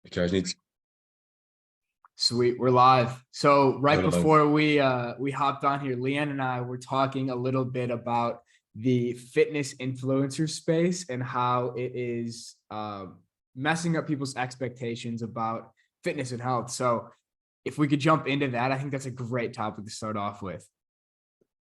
Okay, I need to Sweet, we're live. So right go live. before we hopped on here, Leanne and I were talking a little bit about the fitness influencer space and how it is messing up people's expectations about fitness and health. So if we could jump into that, I think that's a great topic to start off with.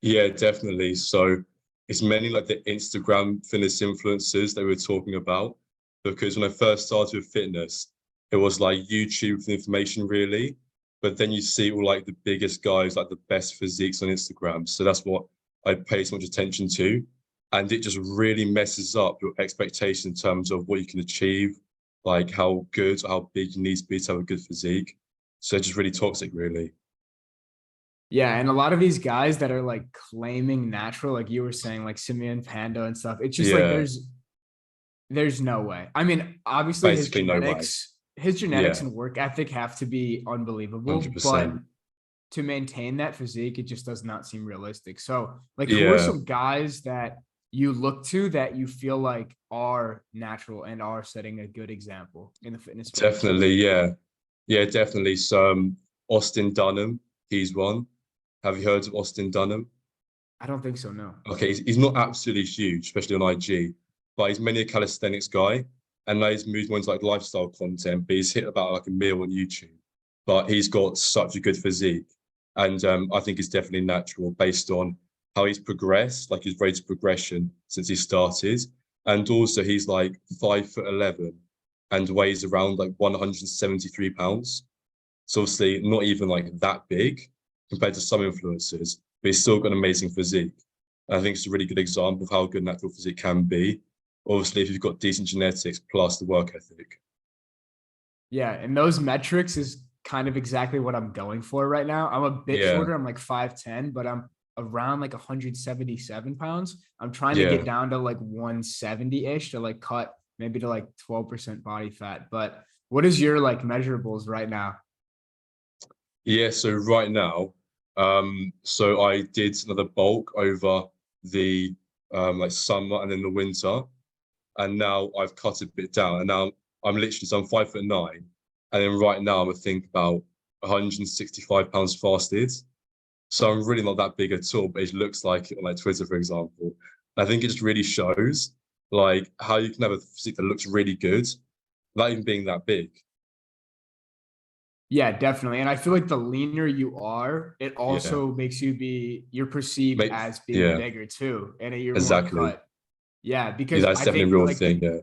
Yeah, definitely. So it's mainly like the Instagram fitness influencers that we were talking about. Because when I first started with fitness, it was like YouTube for information, really. But then you see all like the biggest guys, like the best physiques on Instagram. So that's what I pay so much attention to. And it just really messes up your expectation in terms of what you can achieve, like how good or how big you need to be to have a good physique. So it's just really toxic, really. Yeah, and a lot of these guys that are like claiming natural, like you were saying, like Simeon Panda and stuff, it's just like Yeah, there's no way. I mean, obviously basically no way. his genetics Yeah, and work ethic have to be unbelievable, but 100%. to maintain that physique, it just does not seem realistic. So, like, who are Yeah, some guys that you look to that you feel like are natural and are setting a good example in the fitness space? definitely. Yeah, yeah, definitely. So, Austin Dunham, he's one. Have you heard of Austin Dunham? I don't think so. No. Okay, he's not absolutely huge, especially on IG, but he's mainly a calisthenics guy, and now he's moved more into like lifestyle content. But he's hit about like a mil on YouTube. But he's got such a good physique, and I think it's definitely natural based on how he's progressed, like his rate of progression since he started, and also he's like 5'11" and weighs around like 173 pounds. So obviously not even like that big compared to some influencers, but he's still got an amazing physique. And I think it's a really good example of how good natural physique can be. Obviously, if you've got decent genetics plus the work ethic. Yeah, and those metrics is kind of exactly what I'm going for right now. I'm a bit Yeah, shorter. I'm like 5'10", but I'm around like 177 pounds. I'm trying to get yeah, down to like 170-ish to like cut maybe to like 12% body fat. But what is your like measurables right now? yeah. So right now, so I did another bulk over the like summer and then the winter, and now I've cut a bit down, and now I'm literally so I'm 5'9", and then right now I'm I think about 165 pounds fasted. So I'm really not that big at all, but it looks like it on like Twitter, for example. I think it just really shows like how you can have a physique that looks really good without even being that big. Yeah, definitely. And I feel like the leaner you are, it Yeah. also makes you're perceived Mate, as being yeah, bigger too, and you're more exactly. cut. Yeah, Yeah, because that's I definitely think a real like thing. Yeah.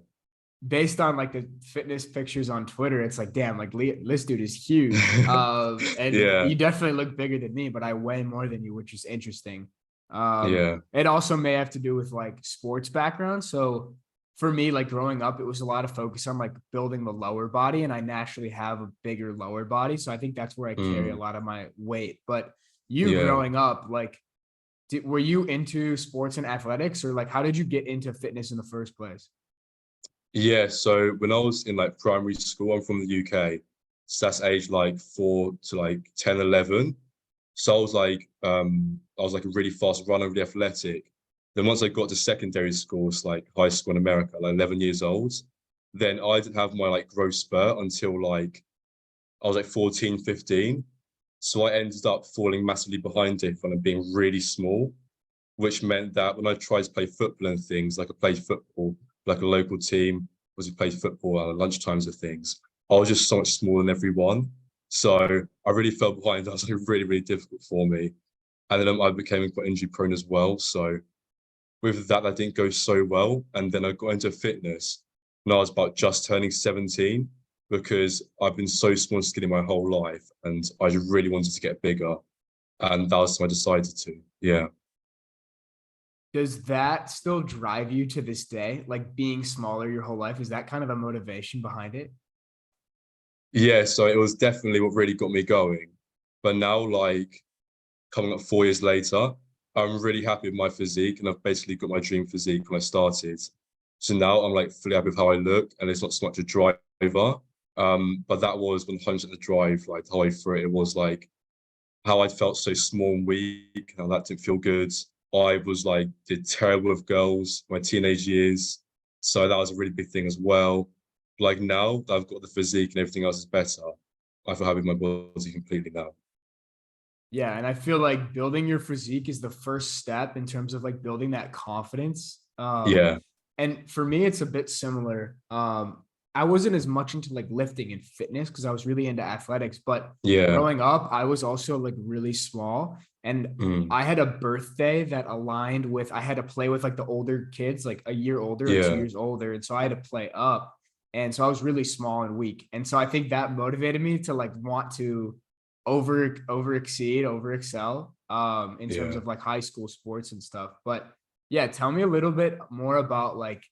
based on like the fitness pictures on Twitter, it's like, damn, like this dude is huge. And Yeah, you definitely look bigger than me, but I weigh more than you, which is interesting. yeah. It also may have to do with like sports background. So for me, like growing up, it was a lot of focus on like building the lower body, and I naturally have a bigger lower body. So I think that's where I carry a Mm, lot of my weight. But you yeah. growing up, like, were you into sports and athletics, or like how did you get into fitness in the first place? Yeah, so when I was in like primary school, I'm from the UK. So that's age like 4 to like 10, 11. So I was like a really fast runner, really athletic. Then once I got to secondary school, it's like high school in America, like 11 years old, then I didn't have my like growth spurt until like I was like 14, 15. So I ended up falling massively behind it from being really small, which meant that when I tried to play football and things, like I played football, like a local team, was we played football at lunchtimes of things, I was just so much smaller than everyone. So I really fell behind. That was like really, really difficult for me. And then I became quite injury prone as well. So with that, that didn't go so well. And then I got into fitness when I was about just turning 17 because I've been so small and skinny my whole life. And I just really wanted to get bigger. And that was when I decided to. Yeah. Does that still drive you to this day? Like being smaller your whole life, is that kind of a motivation behind it? Yeah, so it was definitely what really got me going. But now, like coming up 4 years later, I'm really happy with my physique, and I've basically got my dream physique when I started. So now I'm like fully happy with how I look, and it's not so much a driver. But that was 100% the drive. Like the whole way through it, it was like how I felt so small and weak, how that didn't feel good. I was like did terrible with girls my teenage years, so that was a really big thing as well. Like now that I've got the physique and everything else is better, I feel happy with my body completely now. Yeah, and I feel like building your physique is the first step in terms of like building that confidence. Yeah, And for me, it's a bit similar. I wasn't as much into like lifting and fitness because I was really into athletics, but yeah, growing up, I was also like really small. And mm, I had a birthday that aligned with I had to play with like the older kids, like a year older or two yeah, years older. And so I had to play up. And so I was really small and weak. And so I think that motivated me to like want to over exceed, over excel in terms yeah. of like high school sports and stuff. But yeah, tell me a little bit more about like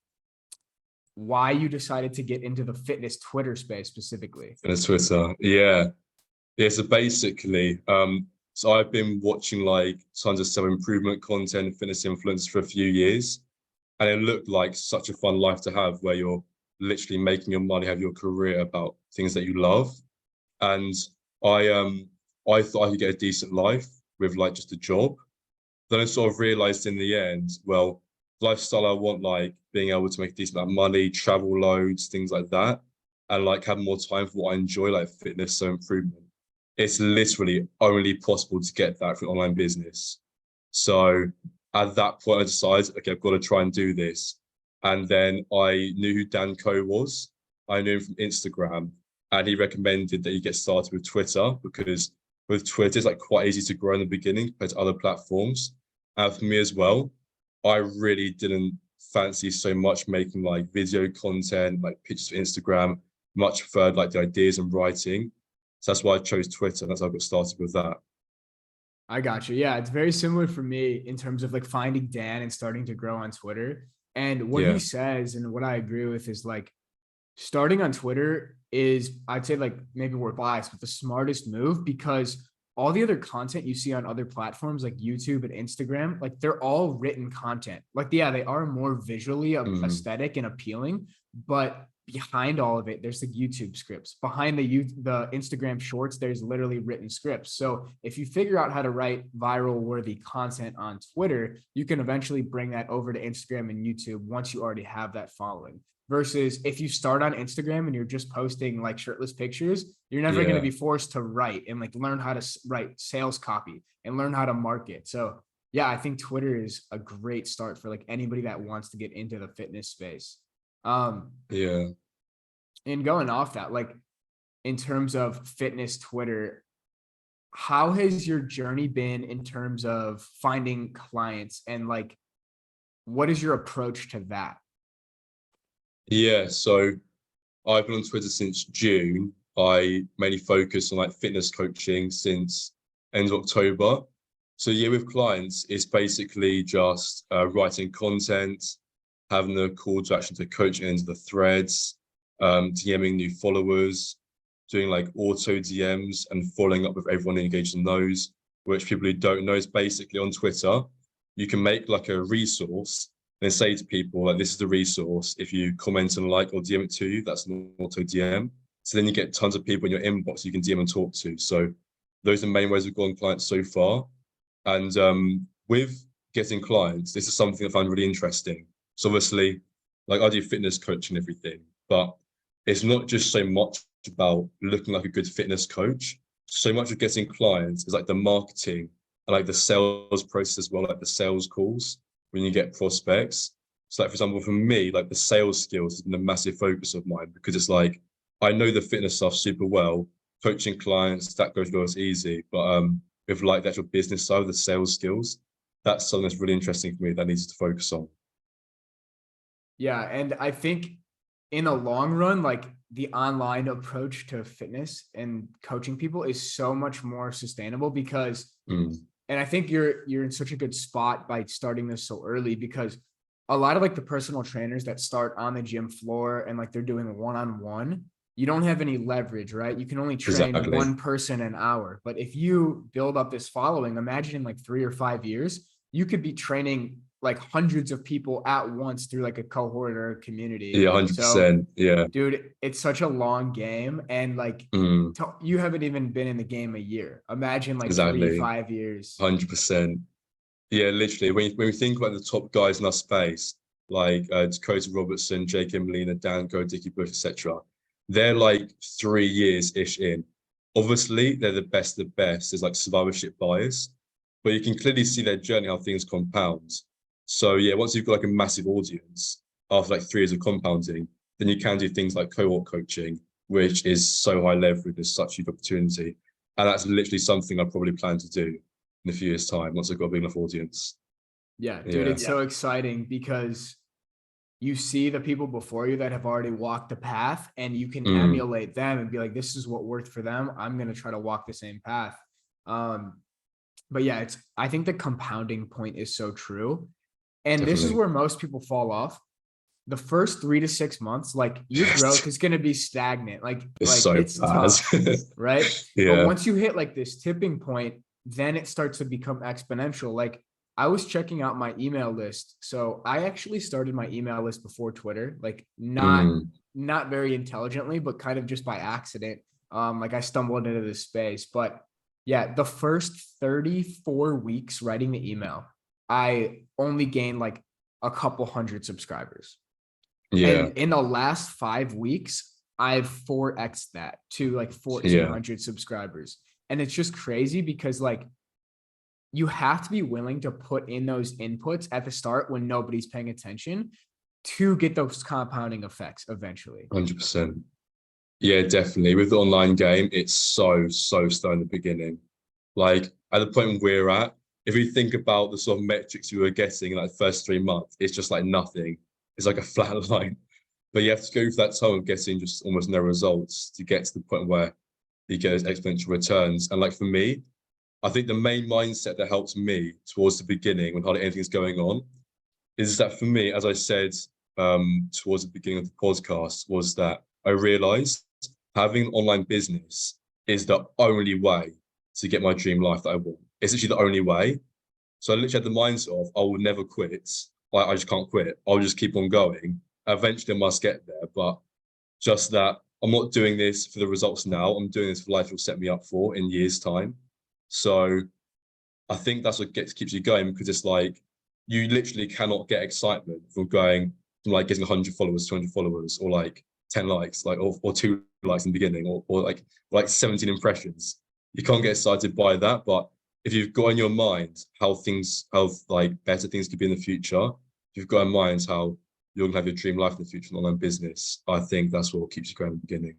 why you decided to get into the fitness Twitter space specifically. And Twitter, yeah. Yeah, so basically, so I've been watching like tons of self-improvement content and fitness influencers for a few years, and it looked like such a fun life to have where you're literally making your money, have your career about things that you love. And I thought I could get a decent life with like just a job. Then I sort of realized in the end, well, lifestyle I want, like being able to make a decent amount of money, travel loads, things like that, and like have more time for what I enjoy, like fitness, so improvement. It's literally only possible to get that through online business. So at that point, I decided, okay, I've got to try and do this. And then I knew who Dan Coe was. I knew him from Instagram, and he recommended that you get started with Twitter because with Twitter, it's like quite easy to grow in the beginning compared to other platforms. And for me as well, I really didn't fancy so much making like video content, like pictures for Instagram, much preferred like the ideas and writing. So that's why I chose Twitter. And that's how I got started with that. I got you. Yeah, it's very similar for me in terms of like finding Dan and starting to grow on Twitter. And what he Yeah. says and what I agree with is like starting on Twitter is, I'd say, like maybe we're biased, but the smartest move because all the other content you see on other platforms like YouTube and Instagram, like they're all written content. Like, yeah, they are more visually Mm, aesthetic and appealing, but behind all of it, there's the YouTube scripts. Behind the Instagram shorts, there's literally written scripts. So if you figure out how to write viral worthy content on Twitter, you can eventually bring that over to Instagram and YouTube once you already have that following versus if you start on Instagram and you're just posting like shirtless pictures, you're never going to yeah. be forced to write and like learn how to write sales copy and learn how to market. So, yeah, I think Twitter is a great start for like anybody that wants to get into the fitness space. Um, Yeah. and going off that, like in terms of fitness Twitter, how has your journey been in terms of finding clients and like what is your approach to that? Yeah. So I've been on Twitter since June. I mainly focus on like fitness coaching since end of October. So yeah, with clients, it's basically just writing content, having a call to action to coaching into the threads, DMing new followers, doing like auto DMs and following up with everyone engaged in those, which people who don't know is basically on Twitter, you can make like a resource and say to people like this is the resource. If you comment and like or DM it to you, that's an auto DM. So then you get tons of people in your inbox you can DM and talk to. So those are the main ways we've gotten clients so far. And with getting clients, this is something I find really interesting. So obviously, like I do fitness coaching and everything, but it's not just so much about looking like a good fitness coach. So much of getting clients is like the marketing and like the sales process as well, like the sales calls when you get prospects. So like for example, for me, like the sales skills has been a massive focus of mine because it's like I know the fitness stuff super well. Coaching clients, that goes well, it's easy. But with like the actual business side of the sales skills, that's something that's really interesting for me that I needs to focus on. Yeah, and I think in the long run, like the online approach to fitness and coaching people is so much more sustainable because Mm, and I think you're in such a good spot by starting this so early because a lot of like the personal trainers that start on the gym floor and like they're doing one-on-one, you don't have any leverage, right? You can only train exactly. one person an hour. But if you build up this following, imagine in like 3 or 5 years, you could be training like hundreds of people at once through like a cohort or a community. Yeah, So 100%. Yeah. dude, it's such a long game. And like Mm, you haven't even been in the game a year. Imagine like three, exactly. 5 years. 100%. Yeah, literally. When we think about the top guys in our space, like Dakota Robertson, Jake Molina, Dan Go, Dickie Bush, etc. They're like 3 years-ish in. Obviously, they're the best of the best. There's like survivorship bias, but you can clearly see their journey, how things compound. So yeah, once you've got like a massive audience after like 3 years of compounding, then you can do things like cohort coaching, which is so high leverage, there's such huge opportunity. And that's literally something I probably plan to do in a few years' time once I've got a big enough audience. Yeah, dude, Yeah. it's so exciting because you see the people before you that have already walked the path, and you can emulate them and be like, this is what worked for them. I'm going to try to walk the same path. But yeah, I think the compounding point is so true. And this is Definitely. where most people fall off. The first 3 to 6 months, like your growth is going to be stagnant. It's so it's bad. tough, right? Yeah. But once you hit like this tipping point, then it starts to become exponential. Like I was checking out my email list. So I actually started my email list before Twitter, like not very intelligently, but kind of just by accident. Like I stumbled into this space. But yeah, the first 34 weeks writing the email, I only gained like a couple hundred subscribers. Yeah. And in the last 5 weeks, I've 4x'd that to like 1,400 subscribers. And it's just crazy because like you have to be willing to put in those inputs at the start when nobody's paying attention to get those compounding effects eventually. 100%. Yeah, definitely. With the online game, it's so slow in the beginning. Like at the point we're at, if we think about the sort of metrics you were getting in like the first 3 months, it's just like nothing. It's like a flat line. But you have to go through that time of getting just almost no results to get to the point where you get those exponential returns. And like for me, I think the main mindset that helps me towards the beginning when hardly anything's going on is that for me, as I said towards the beginning of the podcast, was that I realized having an online business is the only way to get my dream life that I want. It's actually the only way. So I literally had the mindset of I will never quit. I just can't quit. I'll just keep on going. Eventually I must get there, but just that I'm not doing this for the results now. I'm doing this for life will set me up for in years' time. So I think that's what keeps you going, because it's like you literally cannot get excitement from going from like getting 100 followers, 200 followers, or like 10 likes, like or 2 likes in the beginning, or like 17 impressions. You can't get excited by that. But if you've got in your mind how like better things could be in the future, if you've got in mind how you're gonna have your dream life in the future, an online business, I think that's what keeps you going in the beginning.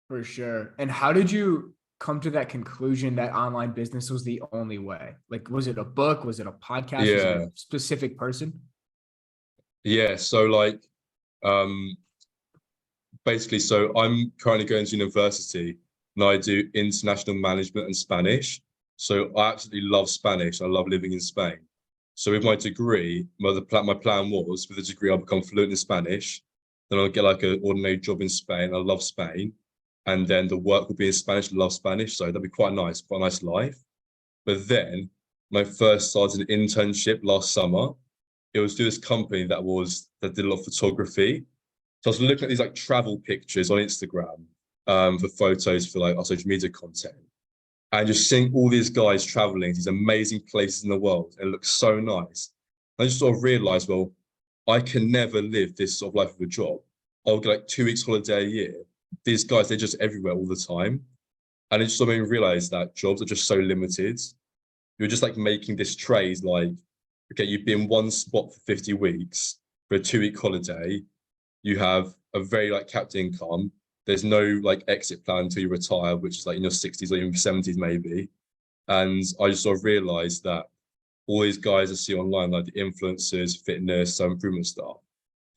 For sure. And how did you come to that conclusion that online business was the only way? Like, was it a book? Was it a podcast? Was it a specific person? Yeah. So like, basically, so I'm currently going to university and I do international management and Spanish. So I absolutely love Spanish. I love living in Spain. So with my degree, my plan was with the degree I'll become fluent in Spanish. Then I'll get like an ordinary job in Spain. I love Spain. And then the work will be in Spanish. I love Spanish. So that'd be quite nice, quite a nice life. But then my first started an internship last summer. It was to this company that did a lot of photography. So I was looking at these like travel pictures on Instagram for photos for like our social media content, and just seeing all these guys traveling to these amazing places in the world. It looks so nice. I just sort of realized, well, I can never live this sort of life of a job. I'll get like 2 weeks holiday a year. These guys, they're just everywhere all the time. And it just sort of made me realize that jobs are just so limited. You're just like making this trade like, okay, you've been in one spot for 50 weeks for a 2-week holiday. You have a very like capped income. There's no like exit plan until you retire, which is like in your 60s or even 70s maybe. And I just sort of realized that all these guys I see online, like the influencers, fitness, home improvement stuff,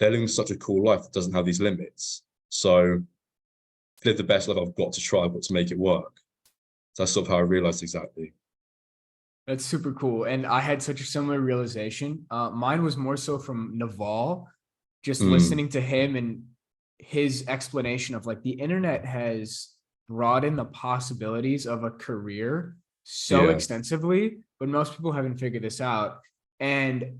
they're living such a cool life that doesn't have these limits. So to live the best life I've got to try, I've got to make it work. So that's sort of how I realized exactly. That's super cool. And I had such a similar realization. Mine was more so from Naval, just listening to him and his explanation of like the internet has broadened the possibilities of a career so extensively, but most people haven't figured this out. And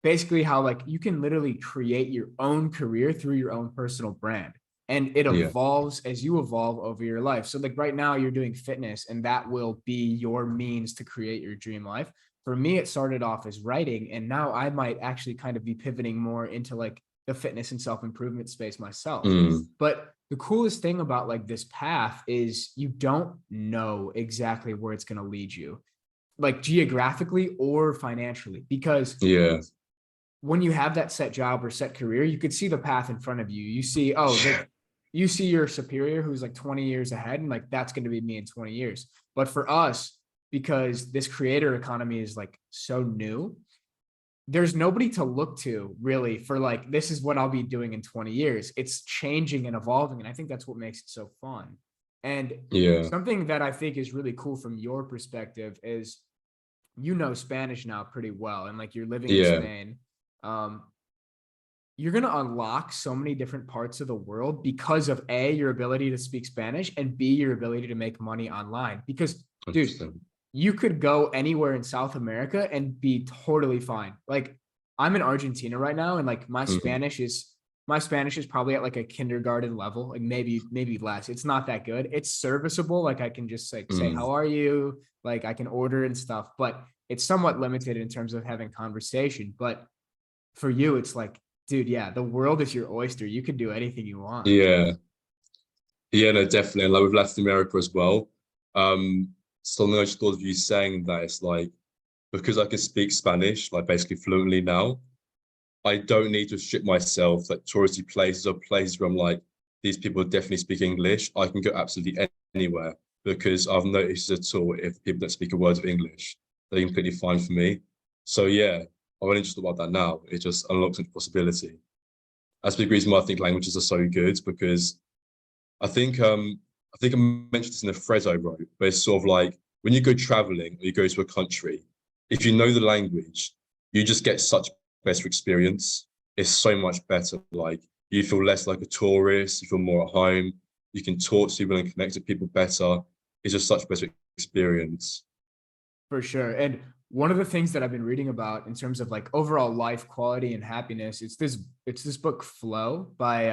basically how like you can literally create your own career through your own personal brand, and it evolves as you evolve over your life. So like right now you're doing fitness and that will be your means to create your dream life. for me, it started off as writing, and now I might actually kind of be pivoting more into like the fitness and self-improvement space myself. But the coolest thing about like this path is you don't know exactly where it's going to lead you, like geographically or financially, because Yeah. when you have that set job or set career, you could see the path in front of you. You see, oh, like you see your superior who's like 20 years ahead, and like that's going to be me in 20 years. But for us, because this creator economy is like so new, there's nobody to look to really for like, this is what I'll be doing in 20 years. It's changing and evolving. And I think that's what makes it so fun. And Yeah. something that I think is really cool from your perspective is, you know, Spanish now pretty well, and like you're living in Yeah. Spain. Um, you're going to unlock so many different parts of the world because of A, your ability to speak Spanish, and B, your ability to make money online. Because, dude, 100%. you could go anywhere in South America and be totally fine. Like, I'm in Argentina right now, and like my Spanish is probably at like a kindergarten level, like maybe less. It's not that good. It's serviceable. Like I can just like say, how are you? Like I can order and stuff, but it's somewhat limited in terms of having conversation. But for you, it's like, dude, yeah, the world is your oyster. You can do anything you want. Yeah. Yeah, no, definitely. And like with Latin America as well. Something I just thought of you saying that it's like, because I can speak Spanish, like basically fluently now, I don't need to restrict myself like touristy places or places where I'm like, these people definitely speak English. I can go absolutely anywhere because I've noticed at all if people don't speak a word of English, they're completely fine for me. So yeah, I'm only just about that now. It just unlocks a possibility. That's a big reason why I think languages are so good because I think I mentioned this in a thread I wrote, but it's sort of like when you go traveling or you go to a country, if you know the language, you just get such better experience. It's so much better. Like you feel less like a tourist, you feel more at home, you can talk to people and connect to people better. It's just such a better experience. For sure. And one of the things that I've been reading about in terms of like overall life quality and happiness, it's this book Flow by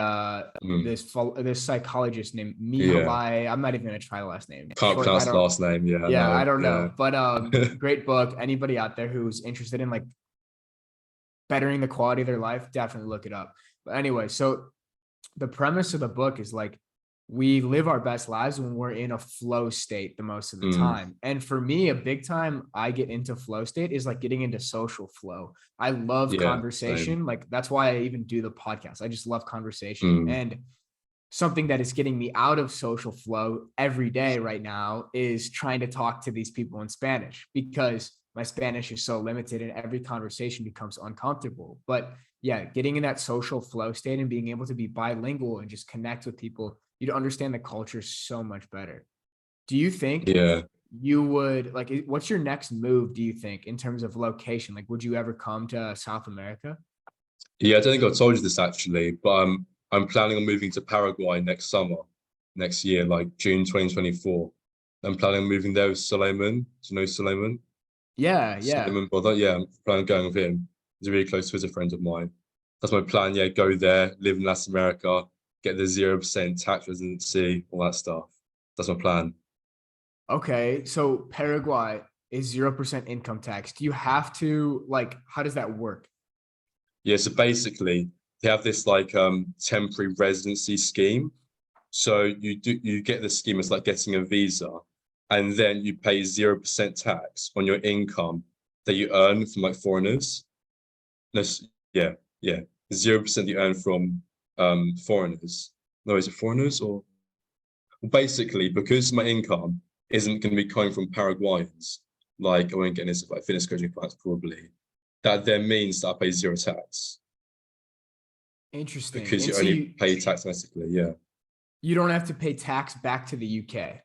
Mm, this psychologist named yeah. Mihaly. I'm not even gonna try the last name. Can't Short, I pronounce the don't last name. Yeah, I yeah, I know. don't Yeah. know. But great book. Anybody out there who's interested in like bettering the quality of their life, definitely look it up. But anyway, so the premise of the book is like, we live our best lives when we're in a flow state the most of the Mm, time. And for me, a big time I get into flow state is like getting into social flow. I love yeah, same. conversation. Like that's why I even do the podcast. I just love conversation. Mm, And something that is getting me out of social flow every day right now is trying to talk to these people in Spanish, because my Spanish is so limited and every conversation becomes uncomfortable. But yeah, getting in that social flow state and being able to be bilingual and just connect with people, you'd understand the culture so much better. Do you think yeah. you would like, what's your next move, do you think, in terms of location? Like, would you ever come to South America? Yeah, I don't think I told you this actually, but I'm planning on moving to Paraguay next summer, next year, like June 2024. I'm planning on moving there with Suleiman. Do you know Suleiman? Yeah, yeah. Suleiman brother. Yeah, I'm planning on going with him. He's a really close Twitter friend of mine. That's my plan. Yeah, go there, live in Latin America, get the 0% tax residency, all that stuff. That's my plan. Okay, so Paraguay is 0% income tax. Do you have to like, how does that work? Yeah, so basically they have this like temporary residency scheme. So you get the scheme as like getting a visa, and then you pay 0% tax on your income that you earn from like foreigners. No, yeah, yeah. 0% you earn from foreigners. No, is it foreigners or basically because my income isn't going to be coming from Paraguayans, like I won't get into like fitness coaching clients probably, that then means that I pay zero tax Interesting. because And you so only you pay tax domestically, yeah. you don't have to pay tax back to the UK.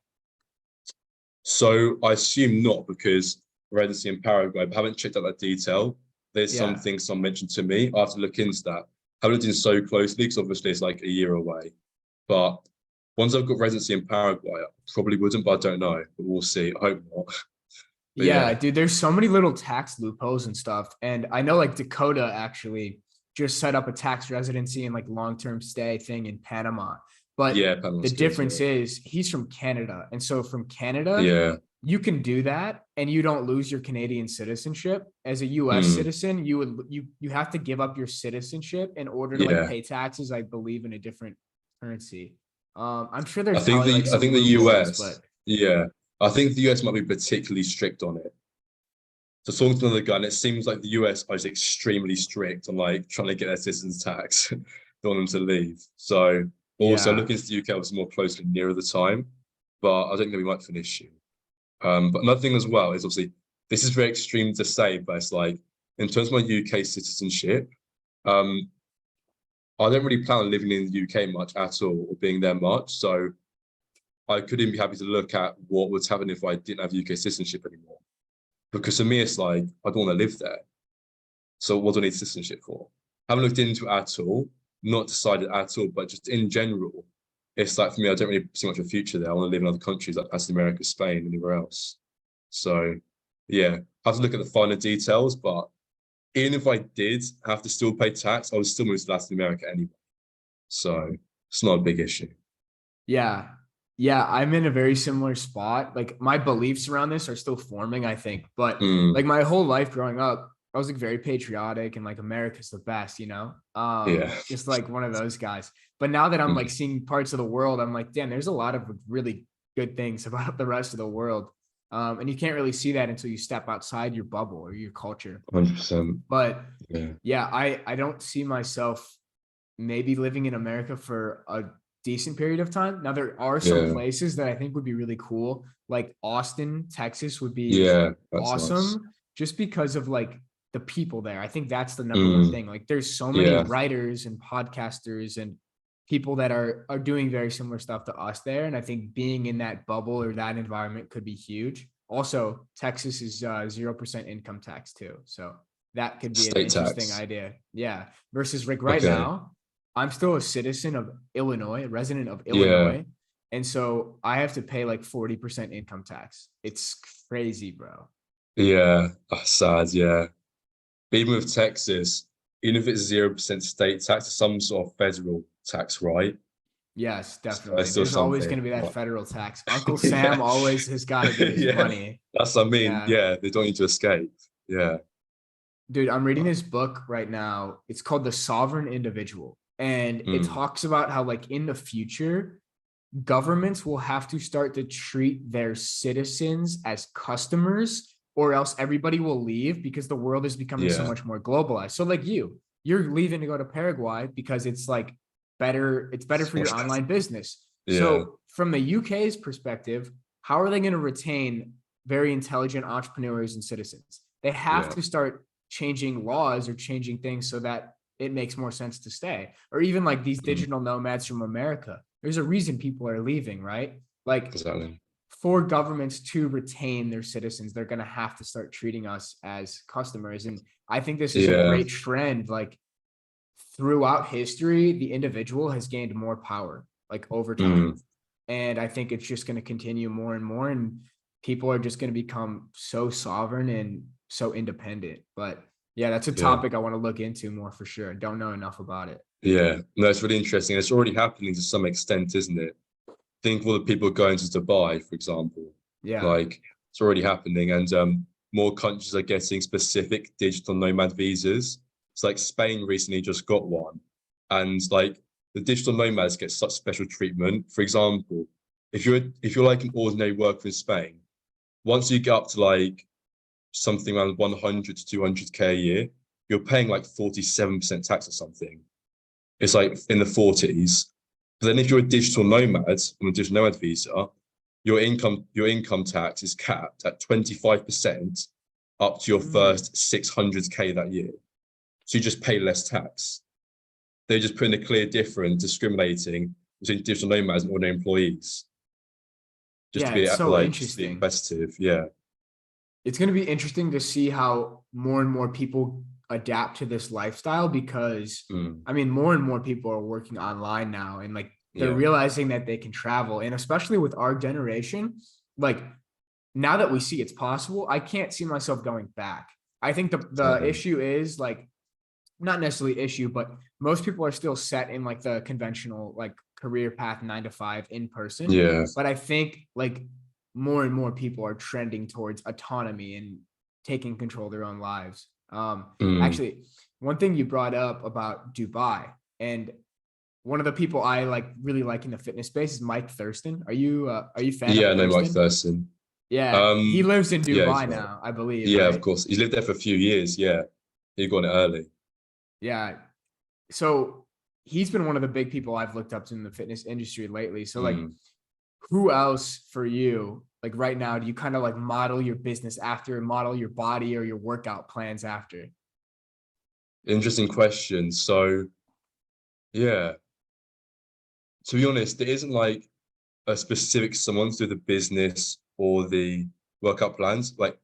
So I assume not because residency in Paraguay, but I haven't checked out that detail. There's some Yeah. things some mentioned to me. I have to look into that. I haven't looked in so closely because obviously it's like a year away. But once I've got residency in Paraguay, I probably wouldn't, but I don't know. But we'll see. I hope not. But Yeah, yeah. dude, there's so many little tax loopholes and stuff. And I know like Dakota actually just set up a tax residency and like long-term stay thing in Panama. But Yeah, the Panama's good. difference is he's from Canada. And so from Canada, Yeah. you can do that and you don't lose your Canadian citizenship. As a US Mm, citizen, you have to give up your citizenship in order to like yeah. pay taxes, I believe, in a different currency. I'm sure there's I think probably like the I some think the loopholes, but US, yeah. I think the US might be particularly strict on it. So talking to another guy, and it seems like the US is extremely strict on like trying to get their citizens tax. They want them to leave. So also yeah. looking into the UK was more closely nearer the time, but I don't think we might have an issue. But another thing as well is obviously this is very extreme to say, but it's like in terms of my UK citizenship, um, I don't really plan on living in the UK much at all or being there much. So I couldn't be happy to look at what would happen if I didn't have UK citizenship anymore. Because for me, it's like I don't want to live there. So what do I need citizenship for? Haven't looked into it at all, not decided at all, but just in general, it's like for me, I don't really see much of a future there. I want to live in other countries like Latin America, Spain, anywhere else. So yeah, I have to look at the finer details, but even if I did have to still pay tax, I would still move to Latin America anyway. So it's not a big issue. Yeah. Yeah, I'm in a very similar spot. Like my beliefs around this are still forming, I think. But like Mm, my whole life growing up, I was like very patriotic and like America's the best, you know? yeah. Just like one of those guys. But now that I'm like Mm, seeing parts of the world, I'm like, damn, there's a lot of really good things about the rest of the world. And you can't really see that until you step outside your bubble or your culture. 100%. But Yeah. yeah, I don't see myself maybe living in America for a decent period of time. Now, there are some Yeah. places that I think would be really cool, like Austin, Texas would be Yeah. That's nice. awesome just because of like the people there. I think that's the number one Mm, thing. Like there's so many yeah. writers and podcasters and people that are doing very similar stuff to us there. And I think being in that bubble or that environment could be huge. Also, Texas is 0% income tax too. So that could be an State interesting tax. idea. Yeah. Versus like right Okay. now, I'm still a citizen of Illinois, a resident of Yeah. Illinois. And so I have to pay like 40% income tax. It's crazy, bro. Yeah. That's sad. Yeah. But even with Texas, even if it's 0% state tax, it's some sort of federal tax, right? Yes, So definitely. it's still There's always going something. to be that But federal tax. Uncle Sam yeah. always has got to get his Yeah. money. That's what I mean. Yeah. Yeah. They don't need to escape. Yeah. Dude, I'm reading But, this book right now. It's called The Sovereign Individual. And it mm, talks about how, like, in the future, governments will have to start to treat their citizens as customers, or else everybody will leave because the world is becoming so yeah. much more globalized. So, like, you're leaving to go to Paraguay because it's like it's better It's for your much better. online business. Yeah. So, from the UK's perspective, how are they going to retain very intelligent entrepreneurs and citizens? They have Yeah. to start changing laws or changing things so that it makes more sense to stay. Or even like these Mm, digital nomads from America. There's a reason people are leaving, right? Like exactly. for governments to retain their citizens, they're going to have to start treating us as customers. And I think this is a Yeah. great trend. Like throughout history, the individual has gained more power like over time. Mm, And I think it's just going to continue more and more. And people are just going to become so sovereign and so independent. But yeah, that's a yeah. topic I want to look into more for sure. Don't know enough about it. Yeah. No, it's really interesting. It's already happening to some extent, isn't it? Think of all the people going to Dubai, for example. Yeah. Like it's already happening, and more countries are getting specific digital nomad visas. It's like Spain recently just got one, and like the digital nomads get such special treatment. For example, if you're like an ordinary worker in Spain, once you get up to like something around 100 to 200K a year, you're paying like 47% tax or something. It's like in the 40s. But then if you're a digital nomad on a digital nomad visa, your income tax is capped at 25% up to your Mm. first 600K that year. So you just pay less tax. They just put in a clear difference discriminating between digital nomads and ordinary employees, just to Yeah, be it's so like just to be interesting. competitive. Yeah. It's going to be interesting to see how more and more people adapt to this lifestyle because Mm, I mean, more and more people are working online now and like they're yeah. realizing that they can travel. And especially with our generation, like now that we see it's possible, I can't see myself going back. I think the Exactly. issue is like not necessarily issue, but most people are still set in like the conventional like career path 9 to 5 in person. Yeah. But I think like more and more people are trending towards autonomy and taking control of their own lives. Mm. Actually, one thing you brought up about Dubai, and one of the people I like really like in the fitness space is Mike Thurston. Are you a fan of Yeah, no, Mike Thurston? Thurston. Yeah, he lives in Yeah, he's Dubai right. now, I believe, Yeah, of right? course. He's lived there for a few years. Yeah. He got it early. Yeah. So he's been one of the big people I've looked up to in the fitness industry lately. So like, Mm. who else for you, like right now, do you kind of like model your business after, model your body or your workout plans after? Interesting question. So, yeah, to be honest, there isn't like a specific someone to do the business or the workout plans. Like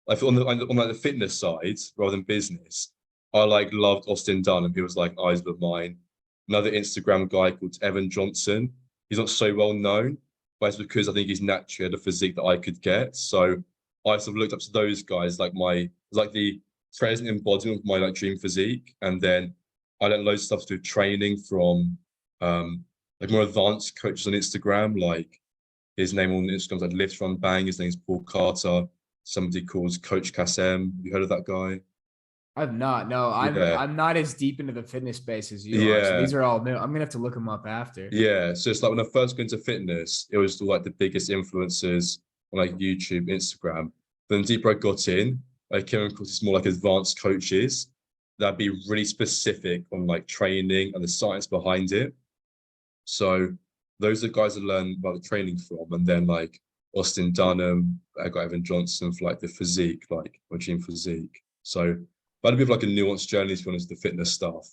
I feel on like the fitness side rather than business, I like loved Austin Dunn, he was like eyes of mine. Another Instagram guy called Evan Johnson. He's not so well known, but it's because I think he's naturally had a physique that I could get. So I sort of looked up to those guys like like the present embodiment of my like dream physique. And then I learned loads of stuff to do training from like more advanced coaches on Instagram, like his name on Instagram is like Lift Run Bang. His name's Paul Carter. Somebody called Coach Kassem. You heard of that guy? I've not. No, Yeah, I'm not as deep into the fitness space as you are. So yeah, these are all new. I'm gonna have to look them up after. yeah. So it's like when I first got into fitness, it was like the biggest influencers on like YouTube, Instagram. Then the deeper I got in, I came across this more like advanced coaches that'd be really specific on like training and the science behind it. So those are the guys I learned about the training from. And then like Austin Dunham, I got Evan Johnson for like the physique, like my gym physique. So but a bit of like a nuanced journey to be honest, the fitness stuff.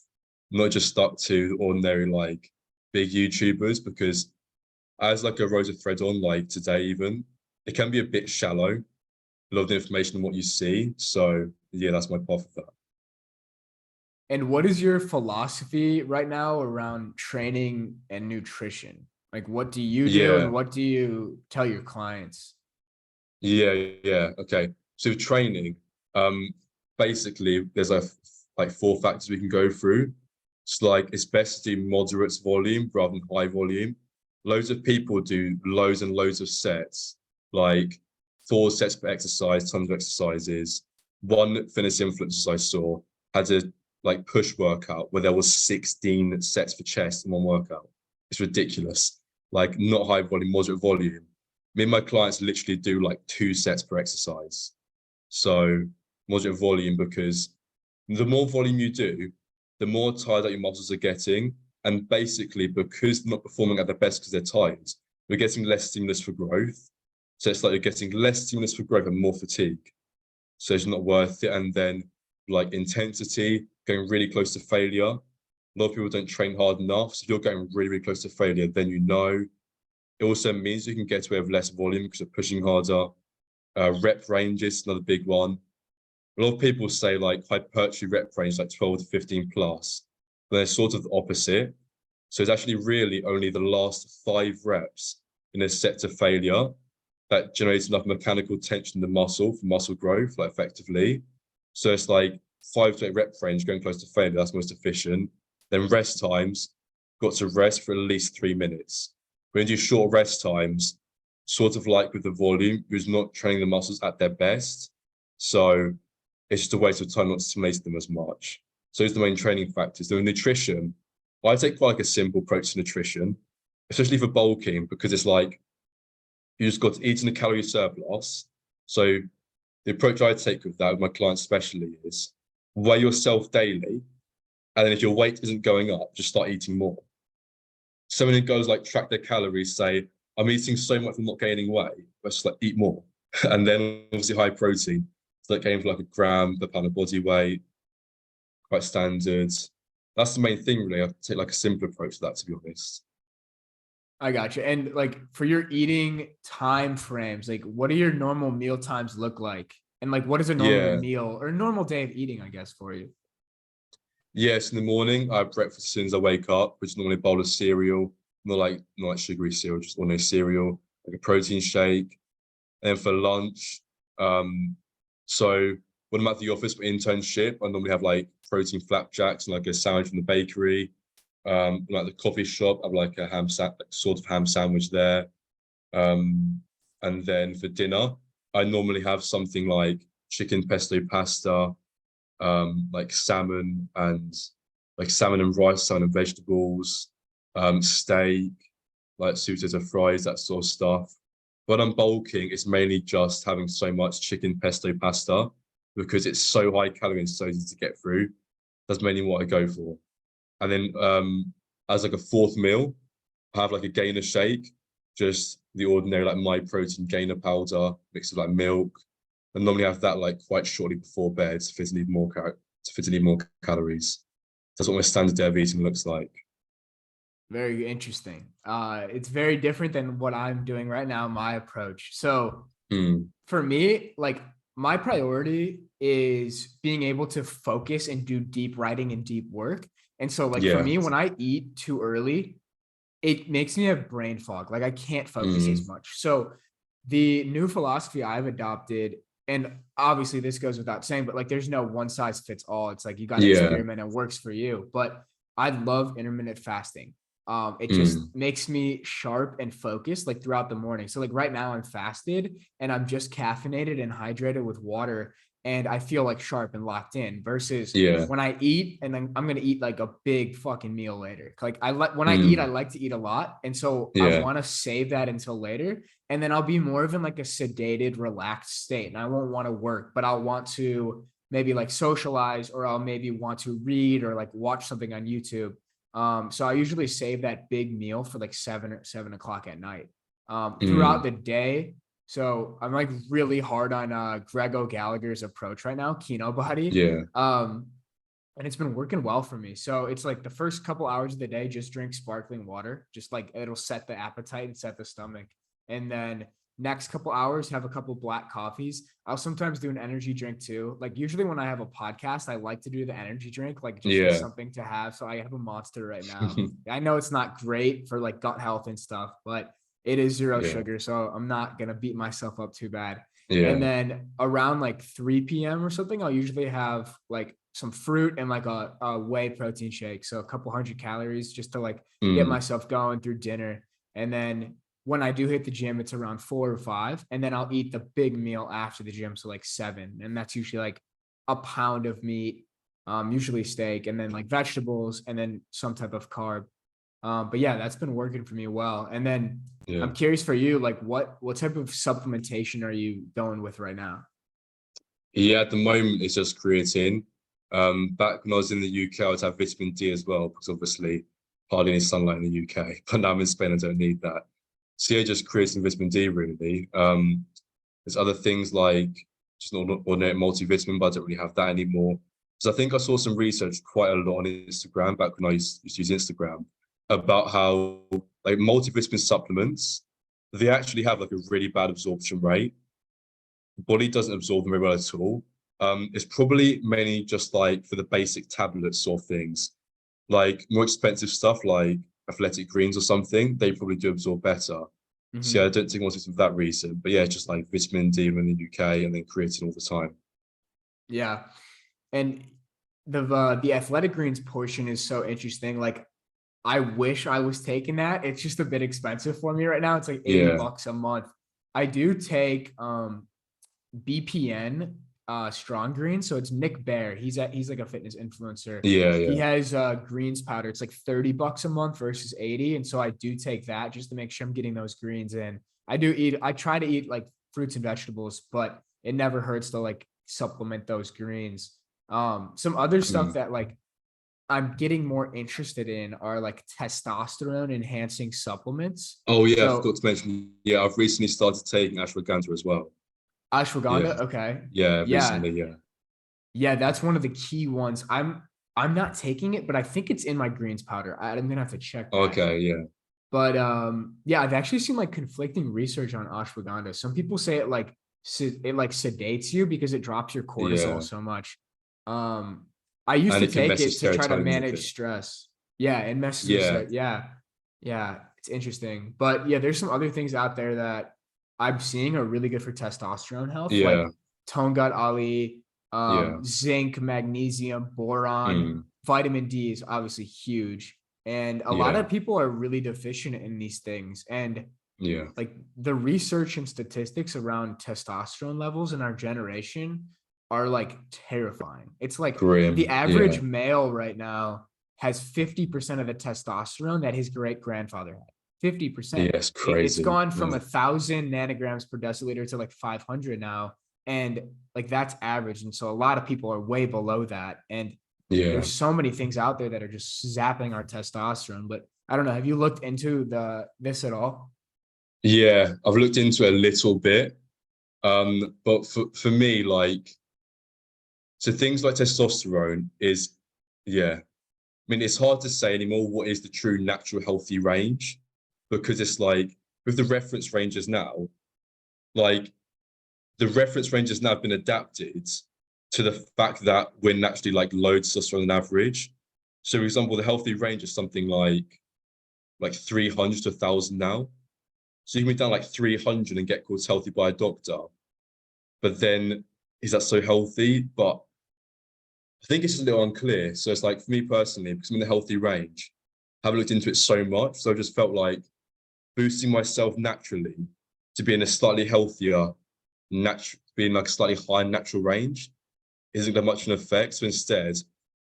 Not just stuck to ordinary like big YouTubers because as like a rose of thread on like today even, it can be a bit shallow, a lot of the information on what you see. So yeah, that's my path of that. And what is your philosophy right now around training and nutrition? Like, what do you do and Yeah, what do you tell your clients? yeah. Okay. So training, um, basically there's like four factors we can go through. It's like it's best to do moderate volume rather than high volume. Loads of people do loads and loads of sets, like 4 sets per exercise, tons of exercises. One fitness influencer I saw had a like push workout where there was 16 sets for chest in one workout. It's ridiculous. Like not high volume, moderate volume. Me and my clients literally do like 2 sets per exercise. So moderate volume because the more volume you do, the more tired that your muscles are getting. And basically, because they're not performing at their best because they're tired, we're getting less stimulus for growth. So it's like you're getting less stimulus for growth and more fatigue. So it's not worth it. And then like intensity, going really close to failure. A lot of people don't train hard enough. So if you're getting really, really close to failure, then you know. It also means you can get away with less volume because you're pushing harder. Rep ranges, another big one. A lot of people say like hypertrophy rep range, like 12 to 15 plus, but they're sort of the opposite. So it's actually really only the last 5 reps in a set to failure that generates enough mechanical tension in the muscle for muscle growth, like effectively. So it's like 5 to 8 rep range going close to failure, that's most efficient. Then rest times, got to rest for at least 3 minutes. When you do short rest times, sort of like with the volume, who's not training the muscles at their best. So it's just a waste of time not stimulating them as much. So those are the main training factors. The nutrition, I take quite like a simple approach to nutrition, especially for bulking, because it's like you just got to eat in a calorie surplus. So the approach I take with that, with my clients especially, is weigh yourself daily. And then if your weight isn't going up, just start eating more. So when it goes like track their calories, say, I'm eating so much, I'm not gaining weight, but just like eat more. And then obviously high protein. So that came for like a gram per pound of body weight, quite standard. That's the main thing, really. I take like a simple approach to that, to be honest. I got you. And like for your eating time frames, like what do your normal meal times look like? And like what is a normal Yeah. meal or a normal day of eating, I guess, for you? Yes, in the morning, I have breakfast as soon as I wake up, which is normally a bowl of cereal, not like sugary cereal, just ordinary cereal, like a protein shake. And then for lunch, so when I'm at the office for internship, I normally have like protein flapjacks and like a sandwich from the bakery. Like the coffee shop, I have like a sort of ham sandwich there. And then for dinner, I normally have something like chicken pesto pasta, like salmon and rice, salmon and vegetables, steak, like sweet potato fries, that sort of stuff. When I'm bulking, it's mainly just having so much chicken pesto pasta because it's so high calorie and so easy to get through. That's mainly what I go for. And then as like a fourth meal, I have like a gainer shake, just the ordinary like my protein gainer powder mixed with like milk. And normally have that like quite shortly before bed to fit to need more calories. That's what my standard day of eating looks like. Very interesting. It's very different than what I'm doing right now, my approach. So for me, like my priority is being able to focus and do deep writing and deep work. And so like for me, when I eat too early, it makes me have brain fog. Like I can't focus as much. So the new philosophy I've adopted, and obviously this goes without saying, but like there's no one size fits all. It's like you got to experiment and works for you. But I love intermittent fasting. It just makes me sharp and focused like throughout the morning. So like right now I'm fasted and I'm just caffeinated and hydrated with water, and I feel like sharp and locked in versus when I eat and then I'm going to eat like a big fucking meal later. Like when I eat, I like to eat a lot. And so I want to save that until later. And then I'll be more of in like a sedated, relaxed state. And I won't want to work, but I'll want to maybe like socialize, or I'll maybe want to read or like watch something on YouTube. So I usually save that big meal for like 7 o'clock at night. Throughout the day. So I'm like really hard on Greg O'Gallagher's approach right now, Kino Body. And it's been working well for me. So it's like the first couple hours of the day, just drink sparkling water. Just like it'll set the appetite and set the stomach. And then next couple hours, have a couple black coffees. I'll sometimes do an energy drink too. Like usually when I have a podcast, I like to do the energy drink, like just as something to have. So I have a Monster right now. I know it's not great for like gut health and stuff, but it is zero sugar. So I'm not going to beat myself up too bad. And then around like 3 p.m. or something, I'll usually have like some fruit and like a whey protein shake. So a couple 100 calories just to like get myself going through dinner. And then when I do hit the gym, it's around 4 or 5. And then I'll eat the big meal after the gym. So like 7. And that's usually like a pound of meat, usually steak, and then like vegetables, and then some type of carb. But yeah, that's been working for me well. And then I'm curious for you, like what type of supplementation are you going with right now? Yeah, at the moment it's just creatine. Back when I was in the UK, I would have vitamin D as well, because obviously hardly any sunlight in the UK. But now I'm in Spain, I don't need that. So yeah, just creatine, vitamin D really. There's other things like just ordinary multivitamin, but I don't really have that anymore. So I think I saw some research quite a lot on Instagram back when I used to use Instagram about how like multivitamin supplements, they actually have like a really bad absorption rate. The body doesn't absorb them very well at all. It's probably mainly just like for the basic tablets sort of things, like more expensive stuff like athletic greens or something, they probably do absorb better. So yeah, I don't think it's for that reason, but yeah, just like vitamin D in the UK and then creatine all the time. Yeah. And the athletic greens portion is so interesting. Like I wish I was taking that. It's just a bit expensive for me right now. It's like $80 a month. I do take BPN strong green. So it's Nick Bear. He's like a fitness influencer. He has greens powder. It's like $30 a month versus 80. And so I do take that just to make sure I'm getting those greens in. I try to eat like fruits and vegetables, but it never hurts to like supplement those greens. Some other stuff that like I'm getting more interested in are like testosterone enhancing supplements. Oh yeah, I forgot to mention. Yeah, I've recently started taking ashwagandha as well. Ashwagandha, okay. Recently. Yeah, that's one of the key ones. I'm not taking it, but I think it's in my greens powder. I'm gonna have to check that. Okay, yeah. But yeah, I've actually seen like conflicting research on ashwagandha. Some people say it like sedates you because it drops your cortisol so much. I used to take it to try to manage stress. Yeah, it messes with stress. Yeah, it's interesting. But yeah, there's some other things out there that I'm seeing are really good for testosterone health, like Tone Gut Ali, zinc, magnesium, boron, vitamin D is obviously huge. And a lot of people are really deficient in these things. And like the research and statistics around testosterone levels in our generation are like terrifying. It's like the average male right now has 50% of the testosterone that his great grandfather had. 50%. Yes, crazy. It's gone from 1,000 nanograms per deciliter to like 500 now. And like that's average. And so a lot of people are way below that. And there's so many things out there that are just zapping our testosterone. But I don't know. Have you looked into this at all? Yeah, I've looked into it a little bit. But for me, like, so things like testosterone is, I mean, it's hard to say anymore what is the true natural healthy range, because it's like with the reference ranges now, like the reference ranges now have been adapted to the fact that we're naturally like low testosterone on average. So for example, the healthy range is something like 300 to 1,000 now. So you can be down like 300 and get called healthy by a doctor. But then is that so healthy? But I think it's just a little unclear. So it's like for me personally, because I'm in the healthy range, I haven't looked into it so much. So I just felt like boosting myself naturally to be in a slightly healthier, being like a slightly higher natural range isn't that much of an effect. So instead,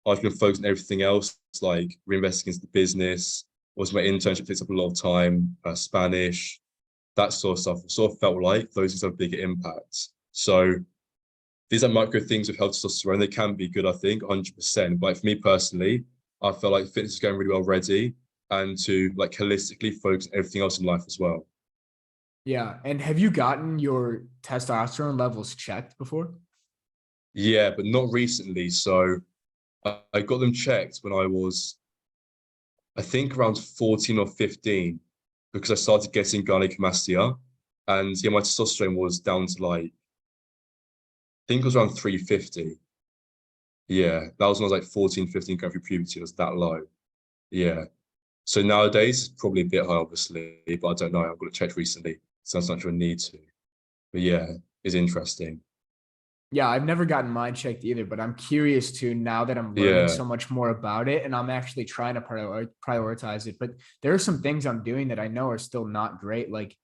I've been focusing on everything else, like reinvesting into the business. Also, my internship takes up a lot of time, Spanish, that sort of stuff. I sort of felt like those things have bigger impacts. So these are micro things with health testosterone. They can be good, I think, 100%. But for me personally, I felt like fitness is going really well already, and to like holistically focus on everything else in life as well. Yeah. And have you gotten your testosterone levels checked before? Yeah, but not recently. So I got them checked when I was, I think, around 14 or 15, because I started getting gynecomastia, and my testosterone was down to like, I think it was around 350. Yeah, that was when I was like 14, 15, going through puberty. It was that low. Yeah. So nowadays, it's probably a bit high, obviously, but I don't know. I've got to check recently. So that's not sure I need to. But yeah, it's interesting. Yeah, I've never gotten mine checked either, but I'm curious to now that I'm learning so much more about it, and I'm actually trying to prioritize it. But there are some things I'm doing that I know are still not great. Like